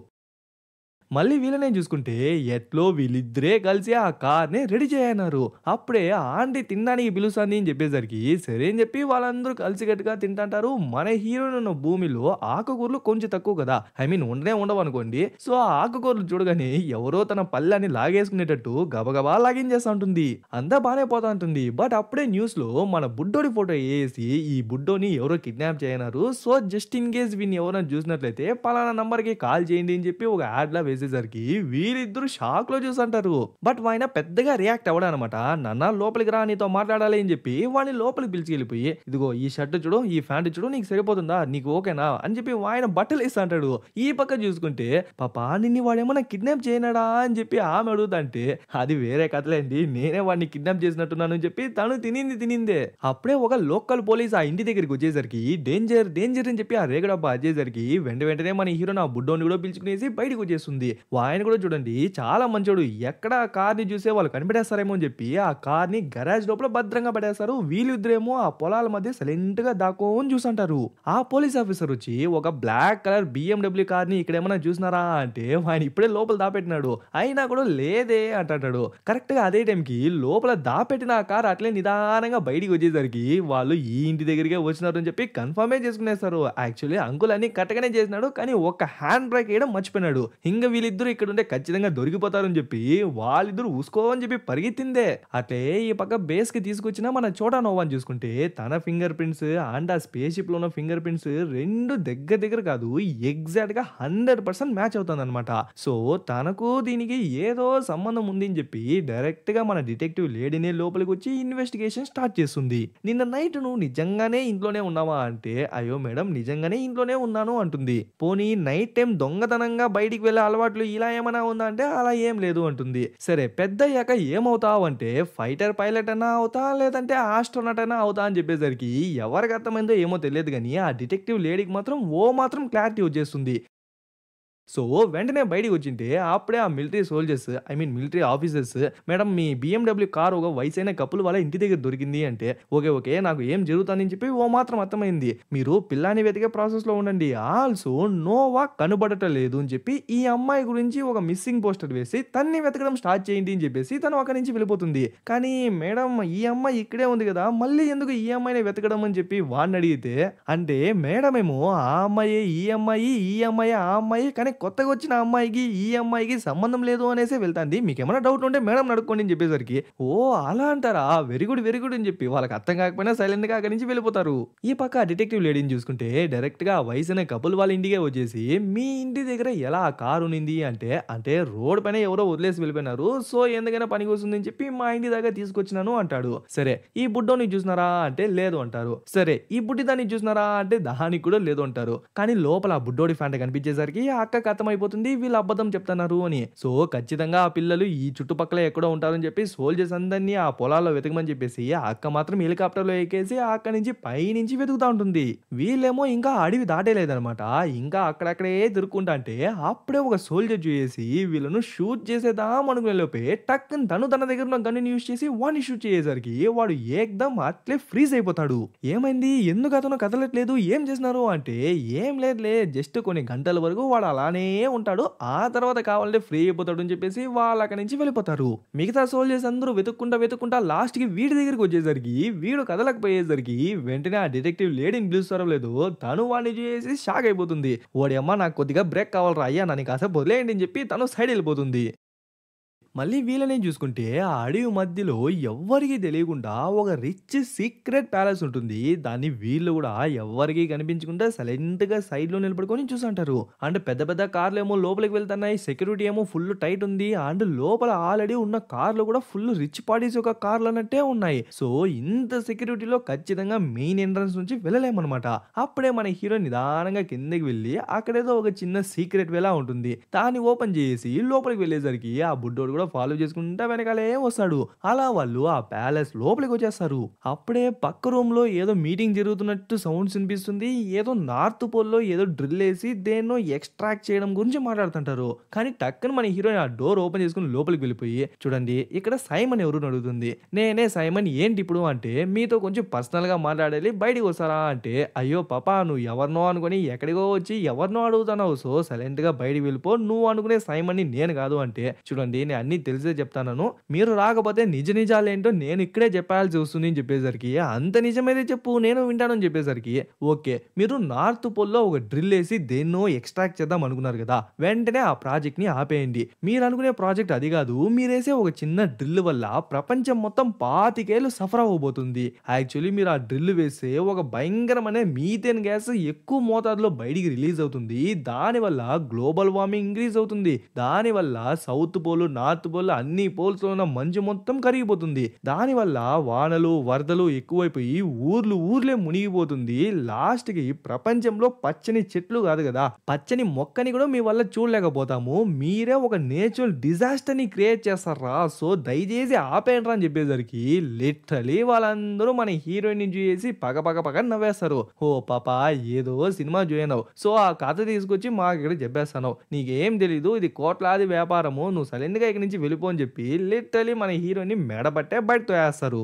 మళ్ళీ వీళ్ళనే చూసుకుంటే ఎట్లో వీళ్ళిద్దరే కలిసి ఆ కార్‌ని రెడీ చేయన్నారు. అప్పుడే ఆంటీ తినడానికి పిలుస్తాంది అని చెప్పేసరికి సరే అని చెప్పి వాళ్ళందరూ కలిసికట్టుగా తింటుంటారు. మన హీరోయిన్ ఉన్న భూమిలో ఆకుకూరలు కొంచెం తక్కువ కదా! ఐ మీన్ ఉండనే ఉండవనుకోండి. సో, ఆ ఆకుకూరలు చూడగానే ఎవరో తన పళ్ళని లాగేసుకునేటట్టు గబగబా లాగించేస్తా ఉంటుంది. అంతా బానే పోతా ఉంటుంది. బట్ అప్పుడే న్యూస్‌లో మన బుడ్డోడి ఫోటో ఏసి ఈ బుడ్డోని ఎవరో కిడ్నాప్ చేయన్నారు. సో, జస్ట్ ఇన్ కేస్ వీడిని ఎవరైనా చూసినట్లయితే పలానా నంబర్‌కి కాల్ చేయండి అని చెప్పి ఒక యాడ్‌లా వేసేసరికి వీరిద్దరూ షాక్‌లో చూసుంటారు. బట్ వాయన పెద్దగా రియాక్ట్ అవ్వడనమాట. "నాన్న లోపలికి రా నీతో మాట్లాడాలి" అని చెప్పి వాడిని లోపలికి పిలిచికెళ్ళిపోయి, "ఇదిగో ఈ షర్ట్ చూడు, ఈ ప్యాంట్ చూడు నీకు సరిపోతుందా? నీకు ఓకేనా?" అని చెప్పి వాయన బట్టలేస్తా అంటాడు. ఈ పక్క చూసుకుంటే, "పాపా నిన్ను వాడేమన్నా కిడ్నాప్ చేయనాడా?" అని చెప్పి ఆమె అడుగుతాంటే, "అది వేరే కథలేండి. నేనే వాడిని కిడ్నాప్ చేసినట్టున్నాను" అని చెప్పి తను తినిందే. అప్పుడే ఒక లోకల్ పోలీస్ ఆ ఇంటి దగ్గరికి వచ్చేసరికి డేంజర్, డేంజర్ అని చెప్పి ఆ రేగడబ్బా అరిచేసరికి వెంటనే మన హీరోయిన్ ఆ బుడ్డోని కూడా పిలుచుకునేసి బయటకి వచ్చేస్తుంది. ఆయన కూడా చూడండి చాలా మంచోడు. ఎక్కడ ఆ కార్‌ని చూసే వాళ్ళు కనిపెట్టేస్తారేమో అని చెప్పి ఆ కార్‌ని గరాజ్ లోపల భద్రంగా పడేస్తారు. వీళ్ళిద్దరేమో ఆ పొలాల మధ్య సైలెంట్‌గా దాక్కోని చూసుంటారు. ఆ పోలీస్ ఆఫీసర్ వచ్చి ఒక బ్లాక్ కలర్ BMW కార్‌ని ఇక్కడేమన్నా చూసినారా అంటే ఆయన ఇప్పుడే లోపల దాపెట్టినాడు. అయినా కూడా లేదే అంటాడు. కరెక్ట్‌గా అదే టైంకి లోపల దాపెట్టిన ఆ కార్ అట్లే నిదానంగా బయటికి వచ్చేసరికి వాళ్ళు ఈ ఇంటి దగ్గరికే వచ్చినారు అని చెప్పి కన్ఫర్మే చేసుకునేస్తారు. యాక్చువల్లీ అంకుల్ అన్ని కరెక్ట్‌గానే చేసినాడు. కానీ ఒక్క హ్యాండ్ బ్రేక్ ఏయడం మర్చిపోయినాడు. ఇంక వీళ్ళిద్దరూ ఇక్కడుంటే ఖచ్చితంగా దొరికిపోతారని చెప్పి వాళ్ళిద్దరూ ఉస్కో అని చెప్పి పరిగెత్తిందే. అట్లే ఈ పక్క బేస్‌కి తీసుకొచ్చిన మన చోటా నోవాని చూసుకుంటే తన ఫింగర్ ప్రింట్స్ అండ్ ఆ స్పేస్ షిప్‌లో ఉన్న ఫింగర్ ప్రింట్స్ 2 దగ్గర కాదు ఎగ్జాక్ట్‌గా 100% మ్యాచ్ అవుతుందన్నమాట. సో, తనకు దీనికి ఏదో సంబంధం ఉంది అని చెప్పి డైరెక్ట్‌గా మన డిటెక్టివ్ లేడీనే లోపలికి వచ్చి ఇన్వెస్టిగేషన్ స్టార్ట్ చేస్తుంది. "నిన్న నైట్ నువ్వు నిజంగానే ఇంట్లోనే ఉన్నావా?" అంటే, "అయ్యో మేడం నిజంగానే ఇంట్లోనే ఉన్నాను" అంటుంది. "పోనీ నైట్ టైమ్ దొంగతనంగా బయటికి వెళ్ళే అలవాట్లు ఇలా ఏమైనా ఉందా?" అంటే, "అలా ఏం లేదు" అంటుంది. "సరే పెద్దయ్యాక ఏమవుతావు?" అంటే, "ఫైటర్ పైలట్ అన్నా అవుతా లేదంటే ఆస్ట్రోనట్ అన్నా అవుతా" అని చెప్పేసరికి ఎవరికి అర్థమైందో ఏమో తెలియదు గానీ ఆ డిటెక్టివ్ లేడీకి మాత్రం మాత్రం క్లారిటీ వచ్చేస్తుంది. సో, వెంటనే బయటికి వచ్చింటే అప్పుడే ఆ military soldiers I mean military officers, "madam me BMW car ఒక వయసైన కపుల్ వాళ్ళ ఇంటి దగ్గర దొరికింది" అంటే, "ఓకే. నాకు ఏం జరుగుతుందని" చెప్పి మాత్రం అర్థమైంది. "మీరు పిల్లాడిని వెతికే ప్రాసెస్‌లో ఉండండి. ఆల్సో నోవా కనబడటం లేదు" అని చెప్పి ఈ అమ్మాయి గురించి ఒక మిస్సింగ్ పోస్టర్ వేసి తన్ని వెతకడం స్టార్ట్ చేయండి అని చెప్పేసి తను అక్కడి నుంచి వెళ్ళిపోతుంది. కానీ మేడం ఈ అమ్మాయి ఇక్కడే ఉంది కదా! మళ్ళీ ఎందుకు ఈ అమ్మాయిని వెతకడం అని చెప్పి వాడిని అడిగితే, అంటే మేడమేమో ఆ అమ్మాయే ఈ అమ్మాయి, ఈ అమ్మాయే ఆ అమ్మాయి కానీ కొత్తగా వచ్చిన అమ్మాయికి ఈ అమ్మాయికి సంబంధం లేదు అనేసే వెళ్తాంది. మీకేమైనా డౌట్ ఉంటే మేడం అడుక్కోండి అని చెప్పేసరికి, "ఓహ్! అలా అంటారా? వెరీ గుడ్" అని చెప్పి వాళ్ళకి అర్థం కాకపోయినా సైలెంట్‌గా అక్కడి నుంచి వెళ్ళిపోతారు. ఈ పక్క డిటెక్టివ్ లేడీని చూసుకుంటే డైరెక్ట్‌గా ఆ వయసైన కపుల్ వాళ్ళ ఇంటికే వచ్చేసి, "మీ ఇంటి దగ్గర ఎలా ఆ కార్ ఉన్నింది" అంటే రోడ్ పైన ఎవరో వదిలేసి వెళ్ళిపోయినారు. సో, ఎందుకైనా పనికొస్తుంది అని చెప్పి మా ఇంటి దాకా తీసుకొచ్చినాను అంటాడు. సరే ఈ బుడ్డోని చూసినారా అంటే లేదు అంటారు. సరే ఈ బుడ్డి దాన్ని చూసినారా అంటే దానికి కూడా లేదు అంటారు. కానీ లోపల ఆ బుడ్డోడి ఫ్యాంట్ కనిపించేసరికి ఆ అక్క అర్థమైపోతుంది వీళ్ళు అబద్ధం చెప్తున్నారు అని. సో ఖచ్చితంగా ఆ పిల్లలు ఈ చుట్టుపక్కల ఎక్కడో ఉంటారని చెప్పి సోల్జర్స్ అందరినీ ఆ పొలాల్లో వెతకమని చెప్పేసి ఆ అక్క మాత్రం హెలికాప్టర్‌లో ఎక్కేసి అక్కడి నుంచి పైనుంచి వెతుకుతా ఉంటుంది. వీళ్ళేమో ఇంకా అడవి దాటేలేదనమాట. ఇంకా అక్కడక్కడే తిరుక్కుంటా అంటే అప్పుడే ఒక సోల్జర్ చూసేసి వీళ్ళను షూట్ చేసేద్దాం అనుకునే లోపే టక్కున తన దగ్గర ఉన్న గన్‌ని యూజ్ చేసి వాడిని షూట్ చేసేసరికి వాడు ఏకదం అట్లే ఫ్రీజ్ అయిపోతాడు. ఏమైంది? ఎందుకు అతను కదలట్లేదు? ఏం చేసినారు? అంటే ఏం లేదులే జస్ట్ కొన్ని గంటల వరకు వాడు అలానే ఉంటాడు. ఆ తర్వాత కావాలంటే ఫ్రీ అయిపోతాడు అని చెప్పేసి వాళ్ళు అక్కడి నుంచి వెళ్ళిపోతారు. మిగతా సోల్జర్స్ అందరూ వెతుక్కుంటా లాస్ట్‌కి వీడి దగ్గరికి వచ్చేసరికి వీడు కదలకపోయేసరికి వెంటనే ఆ డిటెక్టివ్ లేడీని పిలుస్తారో లేదో తను వాడిని చూసేసి షాక్ అయిపోతుంది. ఓడియమ్మ నాకు కొద్దిగా బ్రేక్ కావాలిరా అయ్యా నన్ను కాసేపు వదిలేయండి అని చెప్పి తను సైడ్ వెళ్ళిపోతుంది. మళ్ళీ వీళ్ళనే చూసుకుంటే ఆ అడవి మధ్యలో ఎవ్వరికీ తెలియకుండా ఒక రిచ్ సీక్రెట్ ప్యాలెస్ ఉంటుంది. దాన్ని వీళ్ళు కూడా ఎవ్వరికీ కనిపించకుండా సైలెంట్‌గా సైడ్‌లో నిలబడుకొని చూసుంటారు. అండ్ పెద్ద పెద్ద కార్లేమో లోపలికి వెళ్తున్నాయి. సెక్యూరిటీ ఏమో ఫుల్ టైట్ ఉంది. అండ్ లోపల ఆల్రెడీ ఉన్న కార్లు కూడా ఫుల్ రిచ్ పార్టీస్ యొక్క కార్లు అన్నట్టే ఉన్నాయి. సో ఇంత సెక్యూరిటీలో ఖచ్చితంగా మెయిన్ ఎంట్రన్స్ నుంచి వెళ్ళలేమన్నమాట. అప్పుడే మన హీరో నిదానంగా కిందకి వెళ్ళి అక్కడేదో ఒక చిన్న సీక్రెట్ వేలా ఉంటుంది. దాన్ని ఓపెన్ చేసి లోపలికి వెళ్ళేసరికి ఆ బుడ్డోడు కూడా ఫాలో చేసుకుంటా వెనకాలే వస్తాడు. అలా వాళ్ళు ఆ ప్యాలెస్ లోపలికి వచ్చేస్తారు. అప్పుడే పక్క రూమ్ లో ఏదో మీటింగ్ జరుగుతున్నట్టు సౌండ్స్ వినిపిస్తుంది. ఏదో నార్త్ పోల్ లో ఏదో డ్రిల్ వేసి దేన్నో ఎక్స్ట్రాక్ట్ చేయడం గురించి మాట్లాడుతుంటారు. కానీ టక్కన మన హీరోయిన్ ఆ డోర్ ఓపెన్ చేసుకుని లోపలికి వెళ్ళిపోయి చూడండి ఇక్కడ సైమన్ ఎవరు అడుగుతుంది. నేనే సైమన్ ఏంటి ఇప్పుడు అంటే మీతో కొంచెం పర్సనల్ గా మాట్లాడాలి బయటికి వస్తారా అంటే అయ్యో పాపా నువ్వు ఎవరినో అనుకుని ఎక్కడికో వచ్చి ఎవరినో అడుగుతున్నావు. సో సైలెంట్ గా బయటికి వెళ్ళిపో. నువ్వు అనుకునే సైమన్ ని నేను కాదు అంటే చూడండి నేను అన్ని తెలిసే చెప్తాను. మీరు రాకపోతే నిజాలేంటో నేను ఇక్కడే చెప్పాల్సి వస్తుంది అని చెప్పేసరికి అంత నిజమైతే చెప్పు నేను వింటాను అని చెప్పేసరికి ఓకే మీరు నార్త్ పోల్ లో ఒక డ్రిల్ వేసి దేన్నో ఎక్స్ట్రాక్ట్ చేద్దాం అనుకున్నారు కదా వెంటనే ఆ ప్రాజెక్ట్ ని ఆపేయండి. మీరు అనుకునే ప్రాజెక్ట్ అది కాదు. మీరేసే ఒక చిన్న డ్రిల్ వల్ల ప్రపంచం మొత్తం 25 ఏళ్ళు సఫర్ అవ్వబోతుంది. యాక్చువల్లీ మీరు ఆ డ్రిల్ వేస్తే ఒక భయంకరమైన మీథేన్ గ్యాస్ ఎక్కువ మోతాదులో బయటికి రిలీజ్ అవుతుంది. దానివల్ల గ్లోబల్ వార్మింగ్ ఇంక్రీజ్ అవుతుంది. దానివల్ల సౌత్ పోల్ నార్త్ పోల్ అన్ని పోల్స్ లో ఉన్న మంచు మొత్తం కరిగిపోతుంది. దానివల్ల వానలు వరదలు ఎక్కువైపోయి ఊర్లే మునిగిపోతుంది. లాస్ట్ కి ప్రపంచంలో పచ్చని చెట్లు కాదు కదా పచ్చని మొక్కని కూడా మీ వల్ల చూడలేకపోతాము. మీరే ఒక నేచురల్ డిజాస్టర్ ని క్రియేట్ చేస్తారా. సో దయచేసి ఆపేయండి అని చెప్పేసరికి లిటరలీ వాళ్ళందరూ మన హీరోయిన్ ని చూసి పగ నవ్వేస్తారు. ఓ పాపా ఏదో సినిమా చూయనావు. సో ఆ కథ తీసుకొచ్చి మా ఇక్కడ చెప్పేస్తాను. నీకేం తెలీదు ఇది కోట్లాది వ్యాపారము. నువ్వు సైలెంట్ గా ఇక్కడి నుంచి వెళ్ళిపో అని చెప్పి లిటరలీ మన హీరోని మెడబట్టే బయట తోయేస్తారు.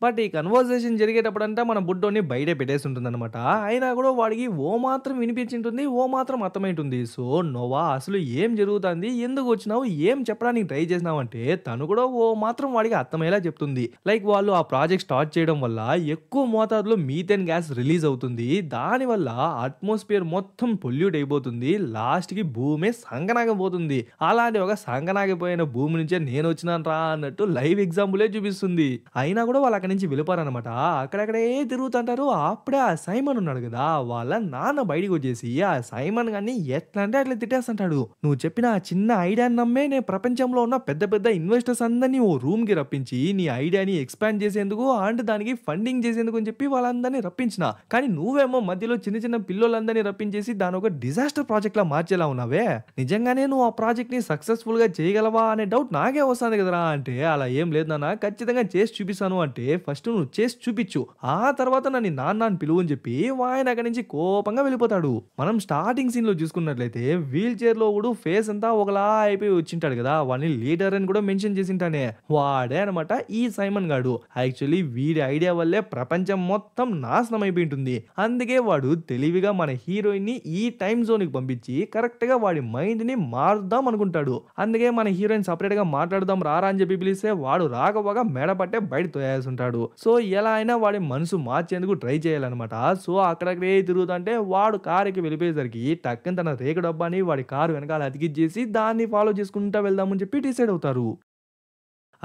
బట్ ఈ కన్వర్సేషన్ జరిగేటప్పుడంతా మన బుడ్డోని బయటే పెట్టేసి ఉంటుందన్నమాట. అయినా కూడా వాడికి ఓ మాత్రం వినిపించింటుంది ఓ మాత్రం అర్థమైంటుంది. సో నోవా అసలు ఏం జరుగుతుంది ఎందుకు వచ్చినావు ఏం చెప్పడానికి ట్రై చేసినావు అంటే తను కూడా ఓ మాత్రం వాడికి అర్థమయ్యేలా చెప్తుంది. లైక్ వాళ్ళు ఆ ప్రాజెక్ట్ స్టార్ట్ చేయడం వల్ల ఎక్కువ మోతాదులో మీథేన్ గ్యాస్ రిలీజ్ అవుతుంది. దానివల్ల అట్మాస్ఫియర్ మొత్తం పొల్యూట్ అయిపోతుంది. లాస్ట్ కి భూమి సంగనాగపోతుంది. అలాంటి ఒక సంగనాగిపోయిన భూమి నుంచే నేను వచ్చినాను రా అన్నట్టు లైవ్ ఎగ్జాంపులే చూపిస్తుంది. అయినా కూడా వాళ్ళు అక్కడి నుంచి వెళ్ళిపోరనమాట. అక్కడక్కడే తిరుగుతుంటారు. అప్పుడే ఆ సైమన్ ఉన్నాడు కదా వాళ్ళ నాన్న బయటికి వచ్చేసి ఆ సైమన్ గాన్ని ఎట్లా అంటే అట్లా తిట్టేస్తుంటాడు. నువ్వు చెప్పిన ఆ చిన్న ఐడియాని నమ్మే నేను ప్రపంచంలో ఉన్న పెద్ద పెద్ద ఇన్వెస్టర్స్ అందరినీ ఓ రూమ్ కి రప్పించి నీ ఐడియాని ఎక్స్పాండ్ చేసేందుకు అండ్ దానికి ఫండింగ్ చేసేందుకు అని చెప్పి వాళ్ళందరినీ రప్పించిన. కానీ నువ్వేమో మధ్యలో చిన్న చిన్న పిల్లలందరినీ రప్పించేసి దాని ఒక డిజాస్టర్ ప్రాజెక్ట్ లా మార్చేలా ఉన్నావే. నిజంగానే నువ్వు ఆ ప్రాజెక్ట్ ని సక్సెస్ఫుల్ గా చేయగలవా అనే డౌట్ నాకే వస్తుంది కదరా అంటే అలా ఏం లేదు నాన్న ఖచ్చితంగా చేసి చూపిస్తాను అంటే ఫస్ట్ నువ్వు చేసి చూపించు ఆ తర్వాత నన్ను నాన్న అని పిలువు అని చెప్పి ఆయన అక్కడి నుంచి కోపంగా వెళ్ళిపోతాడు. మనం స్టార్టింగ్ సీన్ లో చూసుకున్నట్లయితే వీల్ చైర్ లో కూడా ఫేస్ అంతా ఒకలా అయిపోయి వచ్చింటాడు కదా వాడిని లీడర్ అని కూడా మెన్షన్ చేసింటానే వాడే అనమాట ఈ సైమన్ గాడు. యాక్చువల్లీ వీడి ఐడియా వల్లే ప్రపంచం మొత్తం నాశనం అయిపోయి ఉంటుంది. అందుకే వాడు తెలివిగా మన హీరోయిన్ ని ఈ టైం జోన్ కి పంపించి కరెక్ట్ గా వాడి మైండ్ ని మారుద్దాం అనుకుంటాడు. అందుకే మన హీరోయిన్ సపరేట్ గా మాట్లాడదాం రారా అని చెప్పి పిలిస్తే వాడు రాకపోగా మెడపట్టే బయట తోయాల్సి ఉంటాడు. సో ఎలా అయినా వాడి మనసు మార్చేందుకు ట్రై చేయాలన్నమాట. సో అక్కడక్కడే తిరుగుతుంటే వాడు కారుకి వెళ్ళిపోయేసరికి టక్కన తన రేకు డబ్బాని వాడి కారు వెనకాల అతికిచ్చేసి దాన్ని ఫాలో చేసుకుంటా వెళ్దామని చెప్పి డిసైడ్ అవుతారు.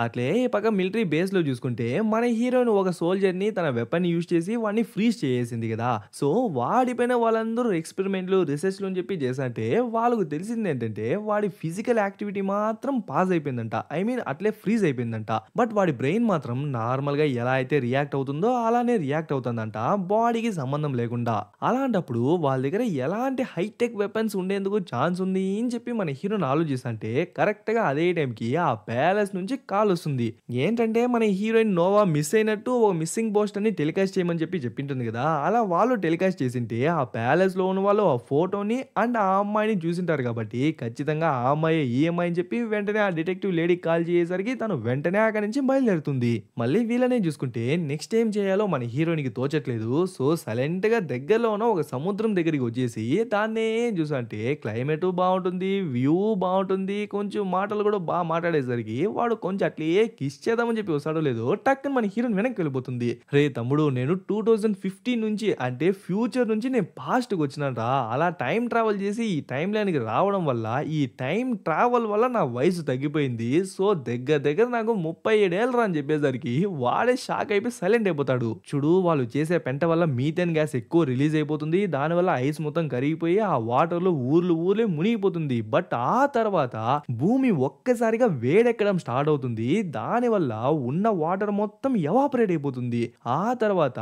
అట్లే ఈ పక్క మిలిటరీ బేస్ లో చూసుకుంటే మన హీరోయిన్ ఒక సోల్జర్ ని తన వెపన్ యూజ్ చేసి వాడిని ఫ్రీజ్ చేసేసింది కదా. సో వాడిపైన వాళ్ళందరూ ఎక్స్పెరిమెంట్లు రీసెర్చ్లు అని చెప్పి చేసంటే వాళ్ళకు తెలిసింది ఏంటంటే వాడి ఫిజికల్ యాక్టివిటీ మాత్రం పాజ్ అయిపోయిందంట, ఐ మీన్ అట్లే ఫ్రీజ్ అయిపోయిందంట. బట్ వాడి బ్రెయిన్ మాత్రం నార్మల్ గా ఎలా అయితే రియాక్ట్ అవుతుందో అలానే రియాక్ట్ అవుతుందంట, బాడీకి సంబంధం లేకుండా. అలాంటప్పుడు వాళ్ళ దగ్గర ఎలాంటి హైటెక్ వెపన్స్ ఉండేందుకు ఛాన్స్ ఉంది అని చెప్పి మన హీరోని ఆలోచిస్తుంటే కరెక్ట్ గా అదే టైంకి ఆ ప్యాలెస్ నుంచి కాల్ వస్తుంది. ఏంటంటే మన హీరోయిన్ నోవా మిస్ అయినట్టు ఒక మిస్సింగ్ పోస్ట్ అని టెలికాస్ట్ చేయమని చెప్పి చెప్పింటుంది కదా. అలా వాళ్ళు టెలికాస్ట్ చేసింటే ఆ ప్యాలెస్ లో ఉన్న వాళ్ళు ఆ ఫోటోని అండ్ ఆ అమ్మాయిని చూసింటారు కాబట్టి ఖచ్చితంగా ఆ అమ్మాయి ఈ అమ్మాయి అని చెప్పి వెంటనే ఆ డిటెక్టివ్ లేడీకి కాల్ చేసేసరికి తను వెంటనే అక్కడి నుంచి బయలుదేరుతుంది. మళ్ళీ వీళ్ళనే చూసుకుంటే నెక్స్ట్ ఏం చేయాలో మన హీరోయిన్ కి తోచట్లేదు. సో సైలెంట్ గా దగ్గరలో ఉన్న ఒక సముద్రం దగ్గరికి వచ్చేసి దాన్ని ఏం చూసంటే క్లైమేట్ బాగుంటుంది, వ్యూ బాగుంటుంది, కొంచెం మాటలు కూడా బాగా మాట్లాడేసరికి వాడు కొంచెం అట్లే కిస్ చేద్దామని చెప్పి వస్తాడో లేదో టక్కని మన హీరోయిన్ వెనక్కి వెళ్ళిపోతుంది. రే తమ్ముడు, నేను 2015 నుంచి అంటే ఫ్యూచర్ నుంచి నేను పాస్ట్ కి వచ్చినాను రా. అలా టైం ట్రావెల్ చేసి ఈ టైం లైన్ కి రావడం వల్ల ఈ టైం ట్రావెల్ వల్ల నా వయసు తగ్గిపోయింది. సో దగ్గర దగ్గర నాకు 37 ఏళ్ళు రా అని చెప్పేసరికి వాడే షాక్ అయిపోయి సైలెంట్ అయిపోతాడు. చూడు, వాళ్ళు చేసే పెంట వల్ల మీథేన్ గ్యాస్ ఎక్కువ రిలీజ్ అయిపోతుంది, దానివల్ల ఐస్ మొత్తం కరిగిపోయి ఆ వాటర్ లో ఊర్లే మునిగిపోతుంది. బట్ ఆ తర్వాత భూమి ఒక్కసారిగా వేడెక్కడం స్టార్ట్ అవుతుంది, దాని వల్ల ఉన్న వాటర్ మొత్తం ఎవాపరేట్ అయిపోతుంది. ఆ తర్వాత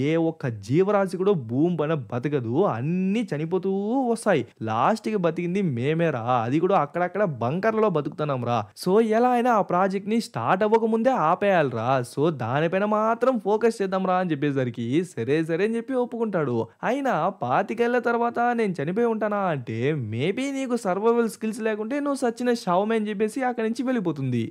ఏ ఒక్క జీవరాశి కూడా భూమి పైన బతకదు, అన్ని చనిపోతూ వస్తాయి. లాస్ట్ కి బతికింది మేమేరా, అది కూడా అక్కడక్కడ బంకర్లలో బతుకుతున్నాం రా. సో ఎలా అయినా ఆ ప్రాజెక్ట్ ని స్టార్ట్ అవ్వక ముందే ఆపేయాలరా. సో దానిపైన మాత్రం ఫోకస్ చేద్దాం రా అని చెప్పేసరికి సరే సరే అని చెప్పి ఒప్పుకుంటాడు. అయినా 25 ఏళ్ల తర్వాత నేను చనిపోయి ఉంటానా అంటే మేబీ నీకు సర్వైవల్ స్కిల్స్ లేకుంటే నువ్వు సచిన శవమే అని చెప్పేసి అక్కడి నుంచి వెళ్ళిపోతుంది.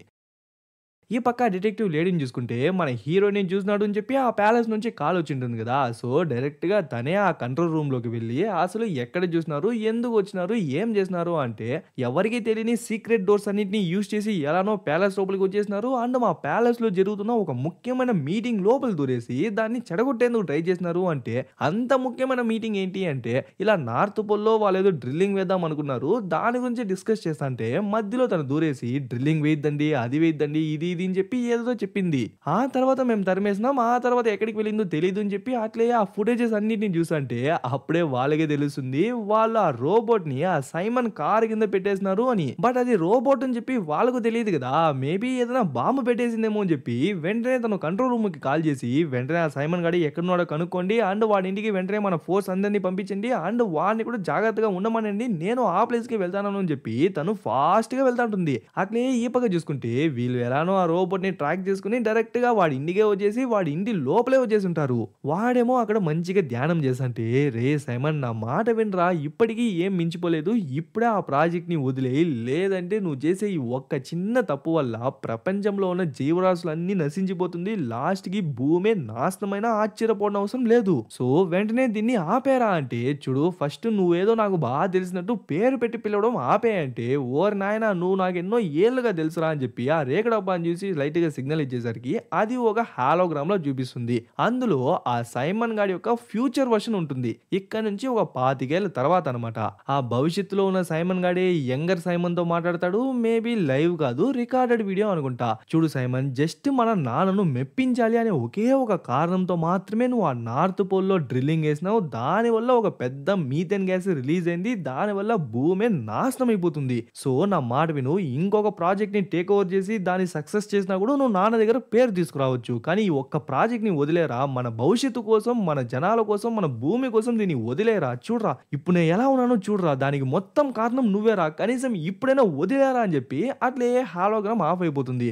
ఈ పక్క డిటెక్టివ్ లేడీని చూసుకుంటే మన హీరోని చూసినాడు అని చెప్పి ఆ ప్యాలెస్ నుంచి కాల్ వచ్చింటుంది కదా. సో డైరెక్ట్ గా తనే ఆ కంట్రోల్ రూమ్ లోకి వెళ్ళి అసలు ఎక్కడ చూసినారు, ఎందుకు వచ్చినారు, ఏం చేసినారు అంటే ఎవరికి తెలియని సీక్రెట్ డోర్స్ అన్నింటినీ యూజ్ చేసి ఎలానో ప్యాలెస్ లోపలికి వచ్చేసినారు. అండ్ మా ప్యాలెస్ లో జరుగుతున్న ఒక ముఖ్యమైన మీటింగ్ లోపల దూరేసి దాన్ని చెడగొట్టేందుకు ట్రై చేసినారు. అంటే అంత ముఖ్యమైన మీటింగ్ ఏంటి అంటే ఇలా నార్త్ పోల్ లో వాళ్ళు ఏదో డ్రిల్లింగ్ వేద్దాం అనుకున్నారు, దాని గురించి డిస్కస్ చేస్తా అంటే మధ్యలో తను దూరేసి డ్రిల్లింగ్ వేయద్దండి, అది వేయద్దండి, ఇది అని చెప్పి ఏదో చెప్పింది. ఆ తర్వాత మేము తరిమేసినాం, ఆ తర్వాత ఎక్కడికి వెళ్ళిందో తెలియదు అని చెప్పి అట్లే ఆ ఫుటేజెస్ అన్నిటిని చూసంటే అప్పుడే వాళ్ళకే తెలుస్తుంది వాళ్ళు ఆ రోబోట్ ని ఆ సైమన్ కార్ కింద పెట్టేసినారు అని. బట్ అది రోబోట్ అని చెప్పి వాళ్ళకు తెలియదు కదా, మేబీ ఏదైనా బాంబు పెట్టేసిందేమో అని చెప్పి వెంటనే తను కంట్రోల్ రూమ్ కి కాల్ చేసి వెంటనే ఆ సైమన్ గాడి ఎక్కడున్నాడో కనుక్కోండి అండ్ వాడి ఇంటికి వెంటనే మన ఫోర్స్ అందరినీ పంపించండి అండ్ వాడిని కూడా జాగ్రత్తగా ఉండమనండి, నేను ఆ ప్లేస్ కి వెళ్తాను అని చెప్పి తను ఫాస్ట్ గా వెళ్తా ఉంటుంది. అట్లే ఈ పక్క చూసుకుంటే వీళ్ళు ఎలానో ఆ రోబోట్ ని ట్రాక్ చేసుకుని డైరెక్ట్ గా వాడి ఇంటికే వచ్చేసి వాడి ఇంటి లోపలే వచ్చేసి ఉంటారు. వాడేమో అక్కడ మంచిగా ధ్యానం చేసంటే రే సైమన్ నా మాట వినరా, ఇప్పటికీ ఏం మించిపోలేదు, ఇప్పుడే ఆ ప్రాజెక్ట్ ని వదిలేయి, లేదంటే నువ్వు చేసే ఈ ఒక్క చిన్న తప్పు వల్ల ప్రపంచంలో ఉన్న జీవరాశులన్నీ నశించిపోతుంది, లాస్ట్ కి భూమే నాశనమైన ఆశ్చర్యపోవడం అవసరం లేదు. సో వెంటనే దీన్ని ఆపేరా అంటే చూడు, ఫస్ట్ నువ్వేదో నాకు బాగా తెలిసినట్టు పేరు పెట్టి పిలవడం ఆపే అంటే ఓర్ నాయన నువ్వు నాకు ఎన్నో ఏళ్ళుగా తెలుసురా అని చెప్పి ఆ రేఖడబ్బా అని చూసి లైట్ గా సిగ్నల్ ఇచ్చేసరికి అది ఒక హాలోగ్రామ్ లో చూపిస్తుంది. అందులో ఆ సైమన్ గాడి యొక్క ఫ్యూచర్ వర్షన్ ఉంటుంది, ఇక్కడ నుంచి ఒక 25 ఏళ్ల తర్వాత అనమాట. ఆ భవిష్యత్తులో ఉన్న సైమన్ గాడి యంగర్ సైమన్ తో మాట్లాడతాడు, మేబీ లైవ్ కాదు రికార్డెడ్ వీడియో అనుకుంటా. చూడు సైమన్, జస్ట్ మన నాన్నను మెప్పించాలి అనే ఒకే ఒక కారణంతో మాత్రమే నువ్వు ఆ నార్త్ పోల్ లో డ్రిల్లింగ్ వేసినావు, దాని వల్ల ఒక పెద్ద మీథేన్ గ్యాస్ రిలీజ్ అయింది, దాని వల్ల భూమి నాశనం అయిపోతుంది. సో నా మాట విను, ఇంకొక ప్రాజెక్ట్ ని టేక్ ఓవర్ చేసి దాన్ని సక్సెస్ చేసినా కూడా నువ్వు నాన్న దగ్గర పేరు తీసుకురావచ్చు, కానీ ఈ ఒక్క ప్రాజెక్ట్ ని వదిలేరా, మన భవిష్యత్తు కోసం, మన జనాల కోసం, మన భూమి కోసం దీన్ని వదిలేరా. చూడరా ఇప్పుడు నేను ఎలా ఉన్నానో చూడరా, దానికి మొత్తం కారణం నువ్వేరా, కనీసం ఇప్పుడైనా వదిలేరా అని చెప్పి అట్లే హాలోగ్రామ్ ఆఫ్ అయిపోతుంది.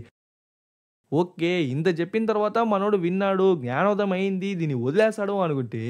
ఓకే, ఇంత చెప్పిన తర్వాత మనోడు విన్నాడు, జ్ఞానోదయం అయింది, దీన్ని వదిలేస్తాడు అనుకుంటే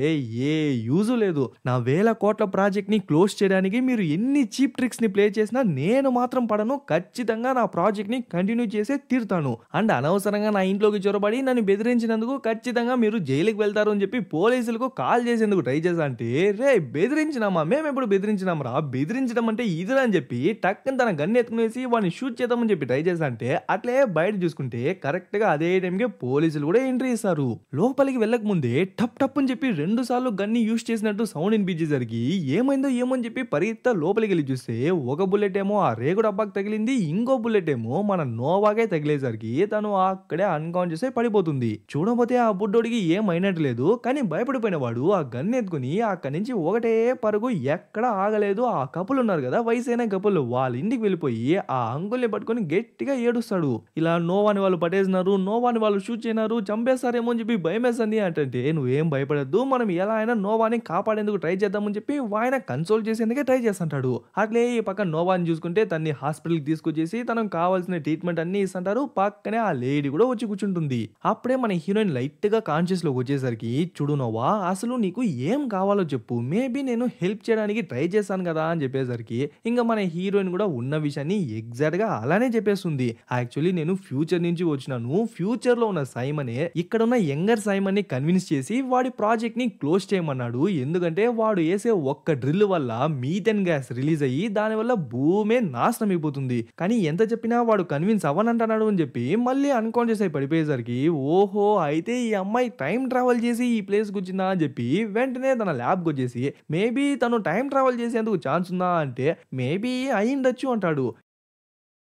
ఏ యూజు లేదు. నా 1000 కోట్ల ప్రాజెక్ట్ ని క్లోజ్ చేయడానికి మీరు ఎన్ని చీప్ ట్రిక్స్ ని ప్లే చేసినా నేను మాత్రం పడను, ఖచ్చితంగా నా ప్రాజెక్ట్ ని కంటిన్యూ చేసే తీరుతాను. అండ్ అనవసరంగా నా ఇంట్లోకి చొరబడి నన్ను బెదిరించినందుకు ఖచ్చితంగా మీరు జైలుకి వెళ్తారు అని చెప్పి పోలీసులకు కాల్ చేసేందుకు ట్రై చేశా అంటే రే బెదిరించినామా, మేము ఎప్పుడు బెదిరించినాం రా, బెదిరించడం అంటే ఇదిరా అని చెప్పి టక్కని తన గన్ ఎత్తుకునేసి వాడిని షూట్ చేద్దామని చెప్పి ట్రై చేశా అంటే అట్లే బయట చూసుకుంటే కరెక్ట్ గా అదే టైంకి పోలీసులు కూడా ఎంట్రీ ఇస్తారు. లోపలికి వెళ్ళక ముందే టప్ టప్ అని చెప్పి 2 సార్లు గన్ని యూజ్ చేసినట్టు సౌండ్ వినిపించేసరికి ఏమైందో ఏమో అని చెప్పి పరిగెత్తా లోపలికి వెళ్ళి చూస్తే ఒక బుల్లెట్ ఏమో ఆ రేగు డబ్బాకి తగిలింది. ఇంకో బుల్లెట్ ఏమో మన నోవాకే తగిలేసరికి తను అక్కడే అన్కాన్షియస్ అయి పడిపోతుంది. చూడబోతే ఆ బుడ్డోడికి ఏమైనట్టు లేదు. కానీ భయపడిపోయిన వాడు ఆ గన్ ఎత్తుకుని అక్కడి నుంచి ఒకటే పరుగు, ఎక్కడ ఆగలేదు. ఆ కపుల్ ఉన్నారు కదా, వయసైన కపుల్, వాళ్ళ ఇంటికి వెళ్ళిపోయి ఆ అంకుల్ని పట్టుకొని గట్టిగా ఏడుస్తాడు. ఇలా నోవాని వాళ్ళు పట్టేసినారు, నోవాని వాళ్ళు షూట్ చేయనారు, చంపేస్తారేమో అని చెప్పి భయం వేస్తుంది. అంటే నువ్వేం భయపడద్దు, మనం ఎలా అయినా నోవాని కాపాడేందుకు ట్రై చేద్దామని చెప్పి ఆయన కన్సోల్ చేసేందుకే ట్రై చేస్తుంటాడు. అట్లే ఈ పక్క నోవాని చూసుకుంటే తన్ని హాస్పిటల్కి తీసుకొచ్చేసి తనకు కావాల్సిన ట్రీట్మెంట్ అన్ని ఇస్తుంటారు. పక్కనే ఆ లేడీ కూడా వచ్చి కూర్చుంటుంది. అప్పుడే మన హీరోయిన్ లైట్ గా కాన్షియస్ లోకి వచ్చేసరికి, చూడు నోవా, అసలు నీకు ఏం కావాలో చెప్పు, మేబీ నేను హెల్ప్ చేయడానికి ట్రై చేశాను కదా అని చెప్పేసరికి ఇంకా మన హీరోయిన్ కూడా ఉన్న విషయాన్ని ఎగ్జాక్ట్ గా అలానే చెప్పేస్తుంది. యాక్చువల్లీ నేను ఫ్యూచర్ నుంచి వచ్చినాను. ఫ్యూచర్ లో ఉన్న సైమనే ఇక్కడ ఉన్న యంగర్ సైమన్ ని కన్విన్స్ చేసి వాడి ప్రాజెక్ట్ ని క్లోజ్ చేయమన్నాడు. ఎందుకంటే వాడు వేసే ఒక్క డ్రిల్ వల్ల మీథేన్ గ్యాస్ రిలీజ్ అయ్యి దానివల్ల భూమే నాశనం అయిపోతుంది. కానీ ఎంత చెప్పినా వాడు కన్విన్స్ అవ్వనంటున్నాడు అని చెప్పి మళ్ళీ అన్కాన్షియస్ అయి పడిపోయేసరికి, ఓహో అయితే ఈ అమ్మాయి టైం ట్రావెల్ చేసి ఈ ప్లేస్ కి వచ్చిందా అని చెప్పి వెంటనే తన ల్యాబ్ కి వచ్చేసి, మేబీ తను టైం ట్రావెల్ చేసేందుకు ఛాన్స్ ఉందా అంటే మేబీ అయ్యిండొచ్చు అంటాడు.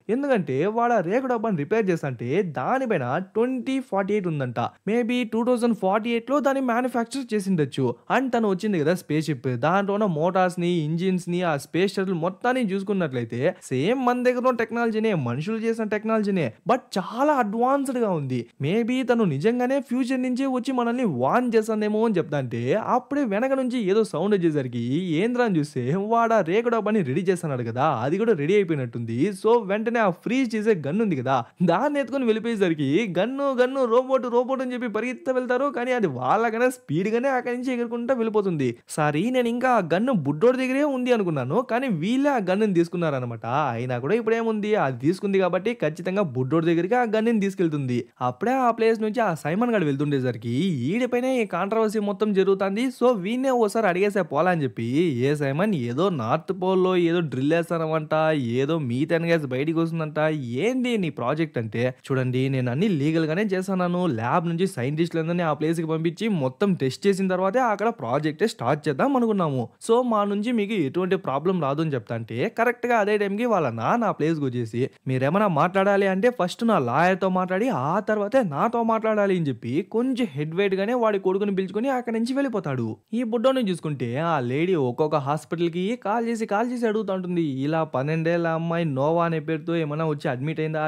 ఎందుకంటే వాడు ఆ రేకు డబ్బాని రిపేర్ చేస్తుంటే దానిపైన 2048 ఉందంట. మేబీ 2048 లో దాన్ని మ్యానుఫ్యాక్చర్ చేసిండొచ్చు. అండ్ తను వచ్చింది కదా స్పేస్ షిప్, దాంట్లో ఉన్న మోటార్స్ ని, ఇంజిన్స్ ని, ఆ స్పేస్ షటిల్ మొత్తాన్ని చూసుకున్నట్లయితే సేమ్ మన దగ్గర ఉన్న టెక్నాలజీనే, మనుషులు చేసిన టెక్నాలజీనే, బట్ చాలా అడ్వాన్స్డ్ గా ఉంది. మేబీ తను నిజంగానే ఫ్యూచర్ నుంచి వచ్చి మనల్ని వార్న్ చేస్తుందేమో అని చెప్తాంటే అప్పుడే వెనక నుంచి ఏదో సౌండ్ వచ్చేసరికి ఏంద్రా అని చూస్తే వాడు ఆ రేకు డబ్బాని రెడీ చేస్తున్నాడు కదా, అది కూడా రెడీ అయిపోయినట్టుంది. సో వెంటనే ఆ ఫ్రీజ్ చేసే గన్ ఉంది కదా, దాన్ని ఎత్తుకొని వెళ్ళిపోయేసరికి గన్ను గన్ను రోబోట్ రోబోట్ అని చెప్పి పరిగెత్తా వెళ్తారు. కానీ అది వాళ్ళకన్నా స్పీడ్ గానే అక్కడి నుంచి ఎగురుకుంటా వెళ్ళిపోతుంది. సారీ, నేను ఇంకా ఆ గన్ను బుడ్డోడి దగ్గరే ఉంది అనుకున్నాను, కానీ వీళ్ళే ఆ గన్ను తీసుకున్నారనమాట. అయినా కూడా ఇప్పుడు ఏముంది, అది తీసుకుంది కాబట్టి ఖచ్చితంగా బుడ్డోడి దగ్గరికి ఆ గన్నుని తీసుకెళ్తుంది. అప్పుడే ఆ ప్లేస్ నుంచి ఆ సైమన్ గడు వెళ్తుండేసరికి ఈడిపైన ఈ కాంట్రవర్సీ మొత్తం జరుగుతుంది. సో వీణ్ణే ఓసారి అడిగేసే పోలా అని చెప్పి, ఏ సైమన్ ఏదో నార్త్ పోల్ లో ఏదో డ్రిల్ వేస్తానమంట, ఏదో మీథేన్ గ్యాస్ బయటికి వస్తుందంట, ఏంది నీ ప్రాజెక్ట్ అంటే, చూడండి నేను అన్ని లీగల్ గానే చేస్తున్నాను. ల్యాబ్ నుంచి సైంటిస్టులందరినీ ఆ ప్లేస్ కి పంపించి మొత్తం టెస్ట్ చేసిన తర్వాతే అక్కడ ప్రాజెక్ట్ స్టార్ట్ చేద్దాం అనుకున్నాము. సో మా నుంచి మీకు ఎటువంటి ప్రాబ్లం రాదు అని చెప్తా అంటే కరెక్ట్ గా అదే టైంకి వాళ్ళ నాన్న ఆ ప్లేస్ కి వచ్చేసి, మీరేమైనా మాట్లాడాలి అంటే ఫస్ట్ నా లాయర్ తో మాట్లాడి ఆ తర్వాతే నాతో మాట్లాడాలి అని చెప్పి కొంచెం హెడ్ వెయిట్ గానే వాడి కొడుకుని పిలుచుకుని అక్కడి నుంచి వెళ్ళిపోతాడు. ఈ బుడ్డోని చూసుకుంటే ఆ లేడీ ఒక్కొక్క హాస్పిటల్ కి కాల్ చేసి అడుగుతా ఉంటుంది. ఇలా 12 ఏళ్ల అమ్మాయి నోవా అనే పేరుతో ఏమైనా వచ్చి అడ్మిట్ అయిందా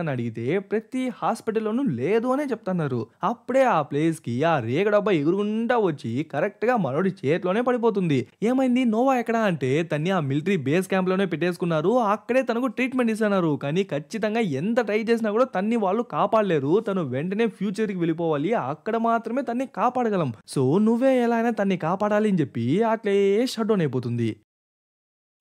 అని అడిగితే ప్రతి హాస్పిటల్లోనూ లేదు అనే చెప్తున్నారు. అప్పుడే ఆ ప్లేస్ కి ఆ రేగ డబ్బా ఎగురుకుంటా వచ్చి కరెక్ట్ గా మనోడి చేతిలోనే పడిపోతుంది. ఏమైంది నోవా ఎక్కడ అంటే తన్ని ఆ మిలిటరీ బేస్ క్యాంప్ లోనే పెట్టేసుకున్నారు. అక్కడే తనకు ట్రీట్మెంట్ ఇస్తున్నారు. కానీ ఖచ్చితంగా ఎంత ట్రై చేసినా కూడా తన్ని వాళ్ళు కాపాడలేరు. తను వెంటనే ఫ్యూచర్ కి వెళ్ళిపోవాలి, అక్కడ మాత్రమే తన్ని కాపాడగలం. సో నువ్వే ఎలా అయినా తన్ని కాపాడాలి అని చెప్పి అట్లే షట్ డౌన్ అయిపోతుంది.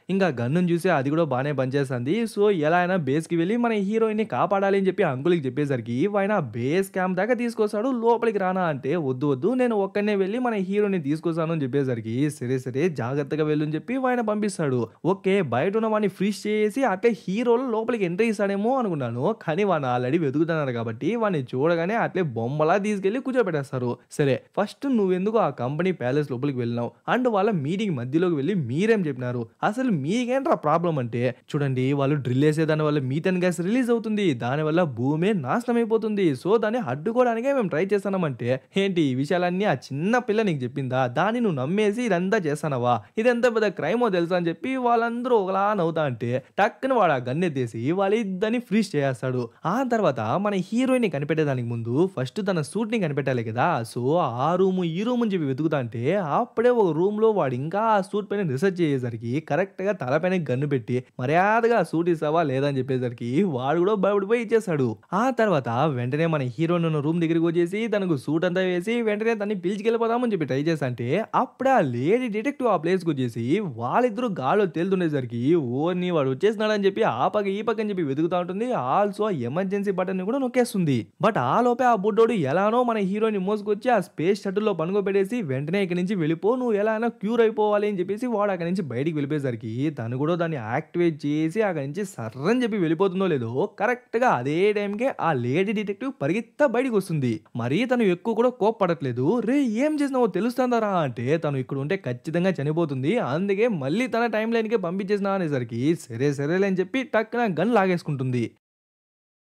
ఇంకా గన్నుని చూసి అది కూడా బాగానే పనిచేస్తుంది. సో ఎలా అయినా బేస్కి వెళ్ళి మన హీరోయిన్ని కాపాడాలి అని చెప్పి అంకుల్కి చెప్పేసరికి ఆయన బేస్ క్యాంప్ దాకా తీసుకొస్తాడు. లోపలికి రానా అంటే వద్దు వద్దు నేను ఒక్కనే వెళ్ళి మన హీరోని తీసుకొస్తాను అని చెప్పేసరికి సరే సరే జాగ్రత్తగా వెళ్ళు అని చెప్పి ఆయన పంపిస్తాడు. ఓకే బయట ఉన్న వాడిని ఫ్రీజ్ చేసి అట్లే హీరోలు లోపలికి ఎంట్రీ ఇస్తాడేమో అనుకున్నాను. కానీ వాడిని ఆల్రెడీ వెతుకుతున్నారు కాబట్టి వాడిని చూడగానే అట్లే బొమ్మలా తీసుకెళ్లి కూర్చోబెట్టేస్తారు. సరే ఫస్ట్ నువ్వెందుకు ఆ కంపెనీ ప్యాలెస్ లోపలికి వెళ్ళినావు అండ్ వాళ్ళ మీటింగ్ మధ్యలోకి వెళ్ళి మీరేం చెప్పినారు, అసలు మీకేంట్రా ప్రాబ్లం అంటే, చూడండి వాళ్ళు డ్రిల్ వేసే దాని వల్ల మీథేన్ గ్యాస్ రిలీజ్ అవుతుంది, దానివల్ల భూమే నాశనం అయిపోతుంది. సో దాన్ని అడ్డుకోవడానికే మేము ట్రై చేస్తామంటే, ఏంటి ఈ విషయాలన్నీ ఆ చిన్న పిల్ల నీకు చెప్పిందా, దాన్ని నువ్వు నమ్మేసి ఇదంతా చేస్తానవా, ఇదంతా పెద్ద క్రైమో తెలుసా అని చెప్పి వాళ్ళందరూ ఒకలా నవ్వుతా అంటే టక్కున వాడు ఆ గన్నెత్తేసి వాళ్ళిద్దరిని ఫ్రీజ్ చేస్తాడు. ఆ తర్వాత మన హీరోయిన్ ని కనిపెట్టేదానికి ముందు ఫస్ట్ తన సూట్ ని కనిపెట్టాలి కదా. సో ఆ రూమ్ ఈ రూమ్ అని చెప్పి వెతుకుతా అంటే అప్పుడే ఒక రూమ్ లో వాడు ఇంకా ఆ సూట్ పైన రీసెర్చ్ చేసేసరికి కరెక్ట్ గా తలపైన గన్ను పెట్టి మర్యాదగా సూట్ ఇస్తావా లేదా అని చెప్పేసరికి వాడు కూడా భయపడిపోయి ఇచ్చేస్తాడు. ఆ తర్వాత వెంటనే మన హీరోయిన్ ఉన్న రూమ్ దగ్గరికి వచ్చేసి తనకు సూట్ అంతా వేసి వెంటనే తన్ని పిలిచికెళ్ళిపోదామని చెప్పి ట్రై చేస్తా అప్పుడే ఆ లేడీ డిటెక్టివ్ ఆ ప్లేస్ కి వచ్చేసి వాళ్ళిద్దరు గాల్లో తేలుతుండేసరికి ఓర్ని వాడు వచ్చేసినాడు అని చెప్పి ఆ పక్క ఈ పక్క అని చెప్పి వెతుకుతా ఉంటుంది. ఆల్సో ఎమర్జెన్సీ బటన్ ని కూడా నొక్కేస్తుంది. బట్ ఆ లోపే ఆ బుడ్డోడు ఎలానో మన హీరోయిన్ మోసుకొచ్చి ఆ స్పేస్ షటిల్ లో పనుకోబెట్టేసి వెంటనే ఇక్కడి నుంచి వెళ్ళిపో, నువ్వు ఎలా అయినా క్యూర్ అయిపోవాలి అని చెప్పేసి వాడు అక్కడి నుంచి బయటికి వెళ్ళిపోయేసరికి తను కూడా దాన్ని యాక్టివేట్ చేసి అక్కడి నుంచి సర్రని చెప్పి వెళ్ళిపోతుందో లేదో కరెక్ట్‌గా అదే టైంకే ఆ లేడీ డిటెక్టివ్ పరిగెత్తా బయటికొస్తుంది. మరి తను ఎక్కువ కూడా కోప్పడట్లేదు. "రేయ్! ఏం చేసినావో తెలుస్తాందారా" అంటే తను ఇక్కడుంటే ఖచ్చితంగా చనిపోతుంది. అందుకే మళ్ళీ తన టైమ్ లైన్‌కే పంపించేసినా అనేసరికి సరే సరేలే అని చెప్పి టక్కున గన్ లాగేసుకుంటుంది.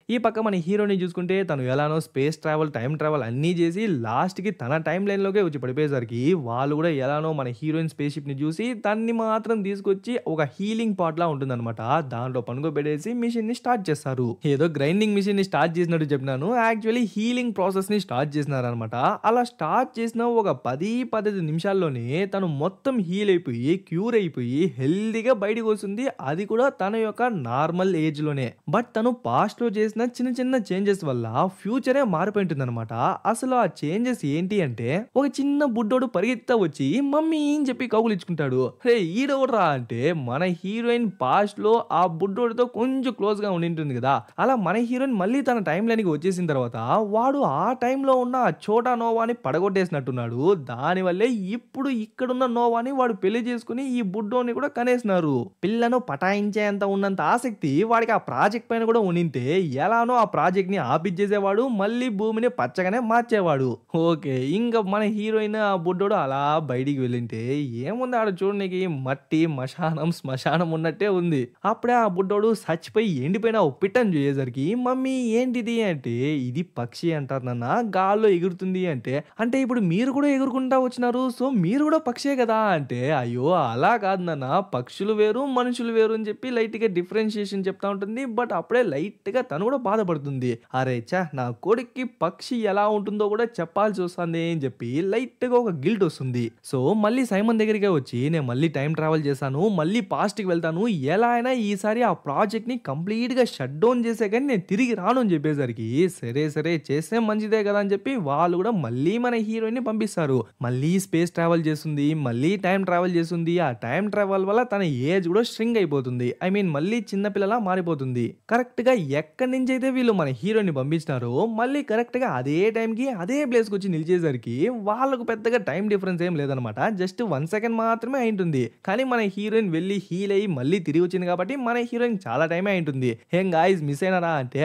ఈ పక్క మన హీరోని చూసుకుంటే తను ఎలానో స్పేస్ ట్రావెల్, టైమ్ ట్రావెల్ అన్నీ చేసి లాస్ట్‌కి తన టైమ్ లైన్‌లోకే వచ్చి పడిపోయేసరికి వాళ్ళు కూడా ఎలానో మన హీరోయిన్ స్పేస్ షిప్‌ని చూసి తన్ని మాత్రం తీసుకొచ్చి ఒక హీలింగ్ పాట్‌లా ఉంటుందన్నమాట. దాంట్లో పనుకోబెట్టేసి మిషన్‌ని స్టార్ట్ చేస్తారు. ఏదో గ్రైండింగ్ మిషన్‌ని స్టార్ట్ చేసినట్టు చెప్పినాను. యాక్చువల్లీ హీలింగ్ ప్రాసెస్‌ని స్టార్ట్ చేసినారన్నమాట. అలా స్టార్ట్ చేసిన ఒక 10, 15 నిమిషాల్లోనే తను మొత్తం హీల్ అయిపోయి, క్యూర్ అయిపోయి హెల్తీగా బయటికొస్తుంది. అది కూడా తన యొక్క నార్మల్ ఏజ్‌లోనే. బట్ తను పాస్ట్‌లో చేసిన చిన్న చిన్న చేంజెస్ వల్ల ఫ్యూచరే మారిపోయి ఉంటుందన్నమాట. అసలు ఆ చేంజెస్ ఏంటి అంటే ఒక చిన్న బుడ్డోడు పరిగెత్తా వచ్చి మమ్మీ అని చెప్పి కౌగులించుకుంటాడు. రే ఈడెవడ్రా అంటే మన హీరోయిన్ పాస్ట్ లో ఆ బుడ్డోడితో కొంచెం క్లోజ్ గా ఉండింటుంది కదా. అలా మన హీరోయిన్ మళ్ళీ తన టైం లైన్కి వచ్చేసిన తర్వాత వాడు ఆ టైంలో ఉన్న ఆ చోటా నోవాని పడగొట్టేసినట్టున్నాడు. దానివల్లే ఇప్పుడు ఇక్కడున్న నోవాని వాడు పెళ్లి చేసుకుని ఈ బుడ్డోని కూడా కనేసినారు. పిల్లను పటాయించేంత ఉన్నంత ఆసక్తి వాడికి ఆ ప్రాజెక్ట్ పైన కూడా ఉండింటే ఎలానో ఆ ప్రాజెక్ట్ ని ఆపిచ్చేసేవాడు. మళ్ళీ భూమిని పచ్చగానే మార్చేవాడు. ఓకే. ఇంక మన హీరోయిన్ ఆ బుడ్డోడు అలా బయటికి వెళ్ళింటే ఏముంది ఆడ చూడనీకి మట్టి, మశానం, శ్మశానం ఉన్నట్టే ఉంది. అప్పుడే ఆ బుడ్డోడు చచ్చిపోయి ఎండిపోయిన ఓ పిట్టని చూసేసరికి మమ్మీ ఏంటిది అంటే ఇది పక్షి అంటారు నాన్న, గాల్లో ఎగురుతుంది అంటే, అంటే ఇప్పుడు మీరు కూడా ఎగురుకుంటా వచ్చినారు. సో మీరు కూడా పక్షే కదా అంటే, అయ్యో అలా కాదు నాన్న, పక్షులు వేరు మనుషులు వేరు అని చెప్పి లైట్ గా డిఫరెన్షియేషన్ చెప్తా ఉంటుంది. బట్ అప్పుడే లైట్ గా తను కూడా బాధపడుతుంది. అరే ఛా! నా కొడుక్కి పక్షి ఎలా ఉంటుందో కూడా చెప్పాల్సి వస్తుంది అని చెప్పి లైట్‌గా ఒక గిల్ట్ వస్తుంది. సో మళ్ళీ సైమన్ దగ్గరికే వచ్చి నేను మళ్ళీ టైమ్ ట్రావెల్ చేశాను. మళ్ళీ పాస్ట్‌కి వెళ్తాను. ఎలా అయినా ఈసారి ఆ ప్రాజెక్ట్‌ని కంప్లీట్‌గా షట్ డౌన్ చేసే గాని నేను తిరిగి రాను అని చెప్పేసరికి సరే సరే చేస్తే మంచిదే కదా అని చెప్పి వాళ్ళు కూడా మళ్ళీ మన హీరోయిన్‌ని పంపిస్తారు. మళ్ళీ స్పేస్ ట్రావెల్ చేస్తుంది. మళ్ళీ టైమ్ ట్రావెల్ చేస్తుంది. ఆ టైమ్ ట్రావెల్ వల్ల తన ఏజ్ కూడా ష్రింక్ అయిపోతుంది. ఐ మీన్ మళ్ళీ చిన్న పిల్లలా మారిపోతుంది. కరెక్ట్‌గా ఎక్కడి నుంచైతే వీళ్ళు మన హీరోని పంపించినారో మళ్ళీ కరెక్ట్‌గా అదే టైంకి అదే ప్లేస్‌కి వచ్చి నిలిచేసరికి వాళ్ళకు పెద్దగా టైం డిఫరెన్స్ ఏం లేదనమాట. జస్ట్ 1 సెకండ్ మాత్రమే అయింటుంది. కానీ మన హీరోయిన్ వెళ్లి హీల్ అయ్యి మళ్ళీ తిరిగి వచ్చింది కాబట్టి మన హీరోయిన్ చాలా టైమే అయింటుంది. "ఏం గాయ్స్ మిస్ అయినారా" అంటే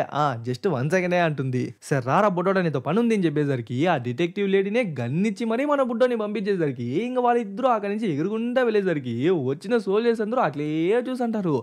జస్ట్ 1 సెకండే అంటుంది. "సరే రారా బుడ్డోడా నీతో పని ఉంది" అని చెప్పేసరికి ఆ డిటెక్టివ్ లేడీనే గన్నిచ్చి మరీ మన బుడ్డోని పంపించేసరికి ఇంక వాళ్ళిద్దరూ అక్కడి నుంచి ఎగురుకుంటా వెళ్ళేసరికి వచ్చిన సోల్జర్స్ అందరూ అట్లే చూసంటారు.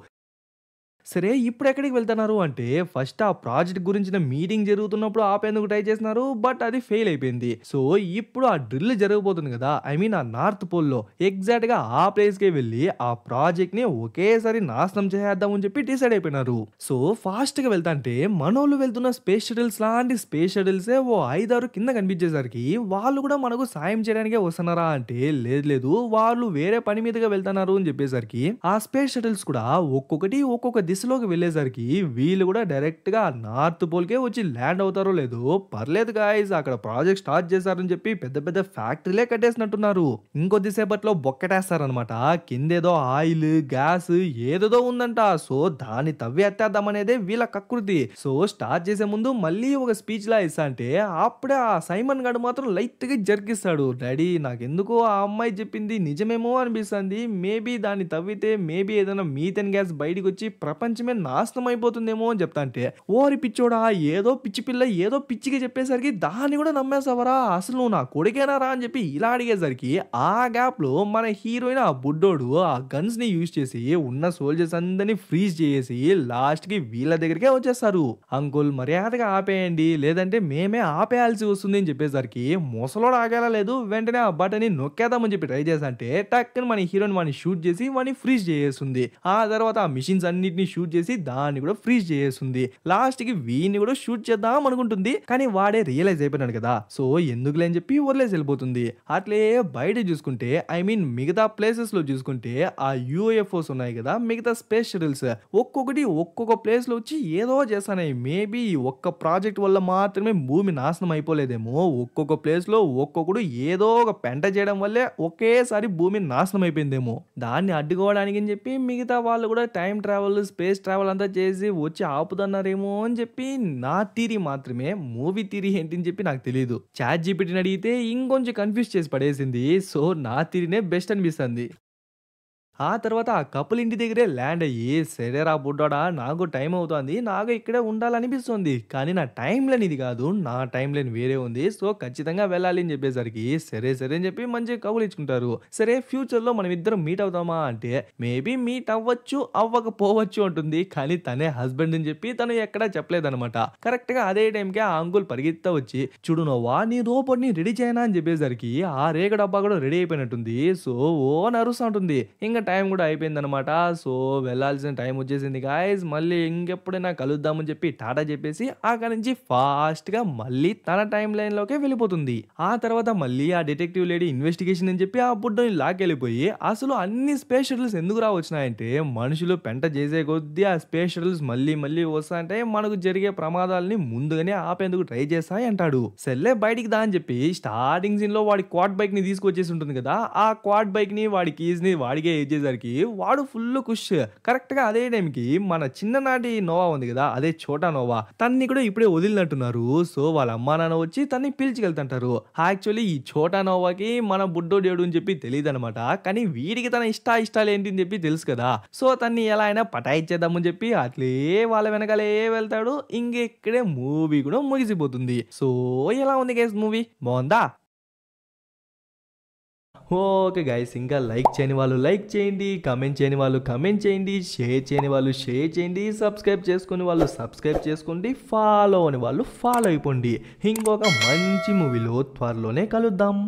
సరే ఇప్పుడెక్కడికి వెళ్తన్నారు అంటే, ఫస్ట్ ఆ ప్రాజెక్ట్ గురించిన మీటింగ్ జరుగుతున్నప్పుడు ఆపేందుకు ట్రై చేసినారు. బట్ అది ఫెయిల్ అయిపోయింది. సో, ఇప్పుడు ఆ డ్రిల్ జరగబోతుంది గదా! ఐ మీన్ ఆ నార్త్ పోల్‌లో ఎగ్జాక్ట్‌గా ఆ ప్లేస్‌కే వెళ్లి ఆ ప్రాజెక్ట్‌ని ఒకేసారి నాశనం చేసేద్దాం అని చెప్పి డిసైడ్ అయిపోయినారు. సో, ఫాస్ట్‌గా వెళ్తాంటే మనోళ్ళు వెళ్తున్న స్పేస్ షటిల్స్ లాంటి స్పేస్ షటిల్సే ఓ 5, 6 కింద కనిపించేసరికి వాళ్ళు కూడా మనకు సాయం చేయడానికే వస్తున్నారా అంటే, లేదు లేదు వాళ్ళు వేరే పని మీదగా వెళ్తున్నారు అని చెప్పేసరికి ఆ స్పేస్ షటిల్స్ కూడా ఒక్కొక్కటి ఒక్కొక్క దిశలోకి వెళ్ళేసరికి వీళ్ళు కూడా డైరెక్ట్ గా నార్త్ పోల్ కే వచ్చి ల్యాండ్ అవుతారో లేదో పర్లేదు గాయ్స్ అక్కడ ప్రాజెక్ట్ స్టార్ట్ చేశారని చెప్పి పెద్ద పెద్ద ఫ్యాక్టరీలే కట్టేసినట్టున్నారు. ఇంకొద్దిసేపట్లో బొక్కటేస్తారనమాట. కిందేదో ఆయిల్ గ్యాస్ ఏదేదో ఉందంట. సో దాన్ని తవ్వి ఎత్తేద్దామనేదే వీళ్ళ కకృతి. సో స్టార్ట్ చేసే ముందు మళ్ళీ ఒక స్పీచ్ లా ఇస్తా అంటే అప్పుడే ఆ సైమన్ గాడు మాత్రం లైట్ గా జరిగిస్తాడు. డాడీ నాకెందుకో ఆ అమ్మాయి చెప్పింది నిజమేమో అనిపిస్తుంది. మేబీ దాన్ని తవ్వితే మేబీ ఏదైనా మీథేన్ గ్యాస్ బయటకు వచ్చి ప్రపంచమే నాశనం అయిపోతుందేమో అని చెప్తా అంటే, ఓరి పిచ్చోడా ఏదో పిచ్చి పిల్ల ఏదో పిచ్చిగా చెప్పేసరికి దాన్ని కూడా నమ్మేసావరా, అసలు నువ్వు నా కొడుకేనా రా అని చెప్పి ఇలా అడిగేసరికి ఆ గ్యాప్ లో మన హీరోయిన్ ఆ బుడ్డోడు ఆ గన్స్ ని యూజ్ చేసి ఉన్న సోల్జర్స్ అందరినీ ఫ్రీజ్ చేసి లాస్ట్ కి వీళ్ళ దగ్గరికే వచ్చేస్తారు. అంకుల్ మర్యాదగా ఆపేయండి లేదంటే మేమే ఆపేయాల్సి వస్తుంది అని చెప్పేసరికి ముసలోడు ఆగేలా లేదు. వెంటనే ఆ బటన్ ని నొక్కేద్దామని చెప్పి ట్రై చేసా అంటే టక్కని మన హీరోయిన్ వాడిని షూట్ చేసి వాడిని ఫ్రీజ్ చేసేస్తుంది. ఆ తర్వాత ఆ మిషన్స్ అన్నిటిని షూట్ చేసి దాన్ని కూడా ఫ్రీజ్ చేస్తుంది. లాస్ట్ కి వీడిని కూడా షూట్ చేద్దాం అనుకుంటుంది. కానీ వాడే రియలైజ్ అయిపోయినాడు కదా. సో ఎందుకులే అని చెప్పి వదిలేసి వెళ్ళిపోతుంది. అట్లే బయట చూసుకుంటే ఐ మీన్ మిగతా ప్లేసెస్ లో చూసుకుంటే ఆ యూఎఫ్ఓస్ ఉన్నాయి కదా, మిగతా స్పేస్ షటిల్స్ ఒక్కొక్కటి ఒక్కొక్క ప్లేస్ లో వచ్చి ఏదో చేస్తాయి. మేబీ ఒక్క ప్రాజెక్ట్ వల్ల మాత్రమే భూమి నాశనం అయిపోలేదేమో. ఒక్కొక్క ప్లేస్ లో ఒక్కొక్కడు ఏదో ఒక పెంట చేయడం వల్లే ఒకేసారి భూమి నాశనం అయిపోయిందేమో. దాన్ని అడ్డుకోవడానికి అని చెప్పి మిగతా వాళ్ళు కూడా టైం ట్రావెల్ స్పేస్ ట్రావెల్ అంతా చేసి వచ్చి ఆపుతున్నారేమో అని చెప్పి నా థియరీ మాత్రమే. మూవీ థియరీ ఏంటి అని చెప్పి నాకు తెలియదు. చాట్ జీపీటీని అడిగితే ఇంకొంచెం కన్ఫ్యూజ్ చేసి పడేసింది. సో నా థియరీనే బెస్ట్ అనిపిస్తుంది. ఆ తర్వాత ఆ కపుల్ ఇంటి దగ్గరే ల్యాండ్ అయ్యి, సరేరా బుడ్డోడా నాకు టైం అవుతోంది. నాకు ఇక్కడే ఉండాలనిపిస్తుంది. కానీ నా టైమ్ లైన్ ఇది కాదు. నా టైమ్ లైన్ వేరే ఉంది. సో ఖచ్చితంగా వెళ్ళాలి అని చెప్పేసరికి సరే సరే అని చెప్పి మంచిగా కబులిచ్చుకుంటారు. సరే ఫ్యూచర్‌లో మనం ఇద్దరం మీట్ అవుదామా అంటే మేబీ మీట్ అవ్వచ్చు, అవ్వకపోవచ్చు అంటుంది. కానీ తనే హస్బెండ్ అని చెప్పి తను ఎక్కడా చెప్పలేదన్నమాట. కరెక్ట్‌గా అదే టైంకి ఆ అంకుల్ పరిగెత్తా వచ్చి చూడు నోవా నీ రోబోట్‌ని రెడీ చేయనా అని చెప్పేసరికి ఆ రేగ డబ్బా కూడా రెడీ అయిపోయినట్టుంది. సో ఓ అని అరుస్తా ఉంటుంది. ఇంక టైం కూడా అయిపోయిందనమాట. సో వెళ్ళాల్సిన టైం వచ్చేసింది గాయ్స్. మళ్ళీ ఇంకెప్పుడైనా కలుద్దామని చెప్పి టాటా చెప్పేసి అక్కడి నుంచి ఫాస్ట్‌గా మళ్ళీ తన టైమ్ లైన్‌లోకే వెళ్ళిపోతుంది. ఆ తర్వాత మళ్ళీ ఆ డిటెక్టివ్ లేడీ ఇన్వెస్టిగేషన్ అని చెప్పి ఆ బుడ్డోని లాక్కెళ్ళిపోయి అసలు అన్ని స్పేస్ షటిల్స్ ఎందుకురా వచ్చినాయంటే మనుషులు పెంట చేసే కొద్దీ ఆ స్పేస్ షటిల్స్ మళ్ళీ మళ్ళీ వస్తాంటే మనకు జరిగే ప్రమాదాలని ముందుగానే ఆపేందుకు ట్రై చేస్తాయి అంటాడు. సెల్లే బయటికి దా అని చెప్పి స్టార్టింగ్ సీన్ లో వాడి క్వాడ్ బైక్ ని తీసుకొచ్చేసి ఉంటుంది కదా. ఆ క్వాడ్ బైక్ ని వాడి కీస్ ని వాడికే ఇచ్చేసరికి వాడు ఫుల్ ఖుష్. కరెక్ట్ గా అదే టైంకి మన చిన్ననాటి నోవా ఉంది కదా, అదే చోటా నోవా, తన్ని కూడా ఇప్పుడే వదిలినట్టున్నారు. సో వాళ్ళ అమ్మా నాన్న వచ్చి తన్ని పిలిచికెళ్తుంటారు. యాక్చువల్లీ ఈ చోటా నోవాకి మన బుడ్డోడేడు అని చెప్పి తెలియదు అనమాట. కానీ వీడికి తన ఇష్టాలు ఏంటి అని చెప్పి తెలుసు కదా. సో తన్ని ఎలా అయినా పటాయిచ్చేద్దామని చెప్పి అట్లే వాళ్ళ వెనకాలే వెళ్తాడు. ఇంకెక్కడే మూవీ కూడా ముగిసిపోతుంది. సో ఎలా ఉంది గైస్ మూవీ? బాగుందా? ఓకే గైస్, ఇంకా లైక్ చేయని వాళ్ళు లైక్ చేయండి, కమెంట్ చేయని వాళ్ళు కమెంట్ చేయండి, షేర్ చేయని వాళ్ళు షేర్ చేయండి, సబ్స్క్రైబ్ చేసుకుని వాళ్ళు సబ్స్క్రైబ్ చేసుకోండి, ఫాలో అని వాళ్ళు ఫాలో అయిపోండి. ఇంకొక మంచి మూవీలో త్వరలోనే కలుద్దాం.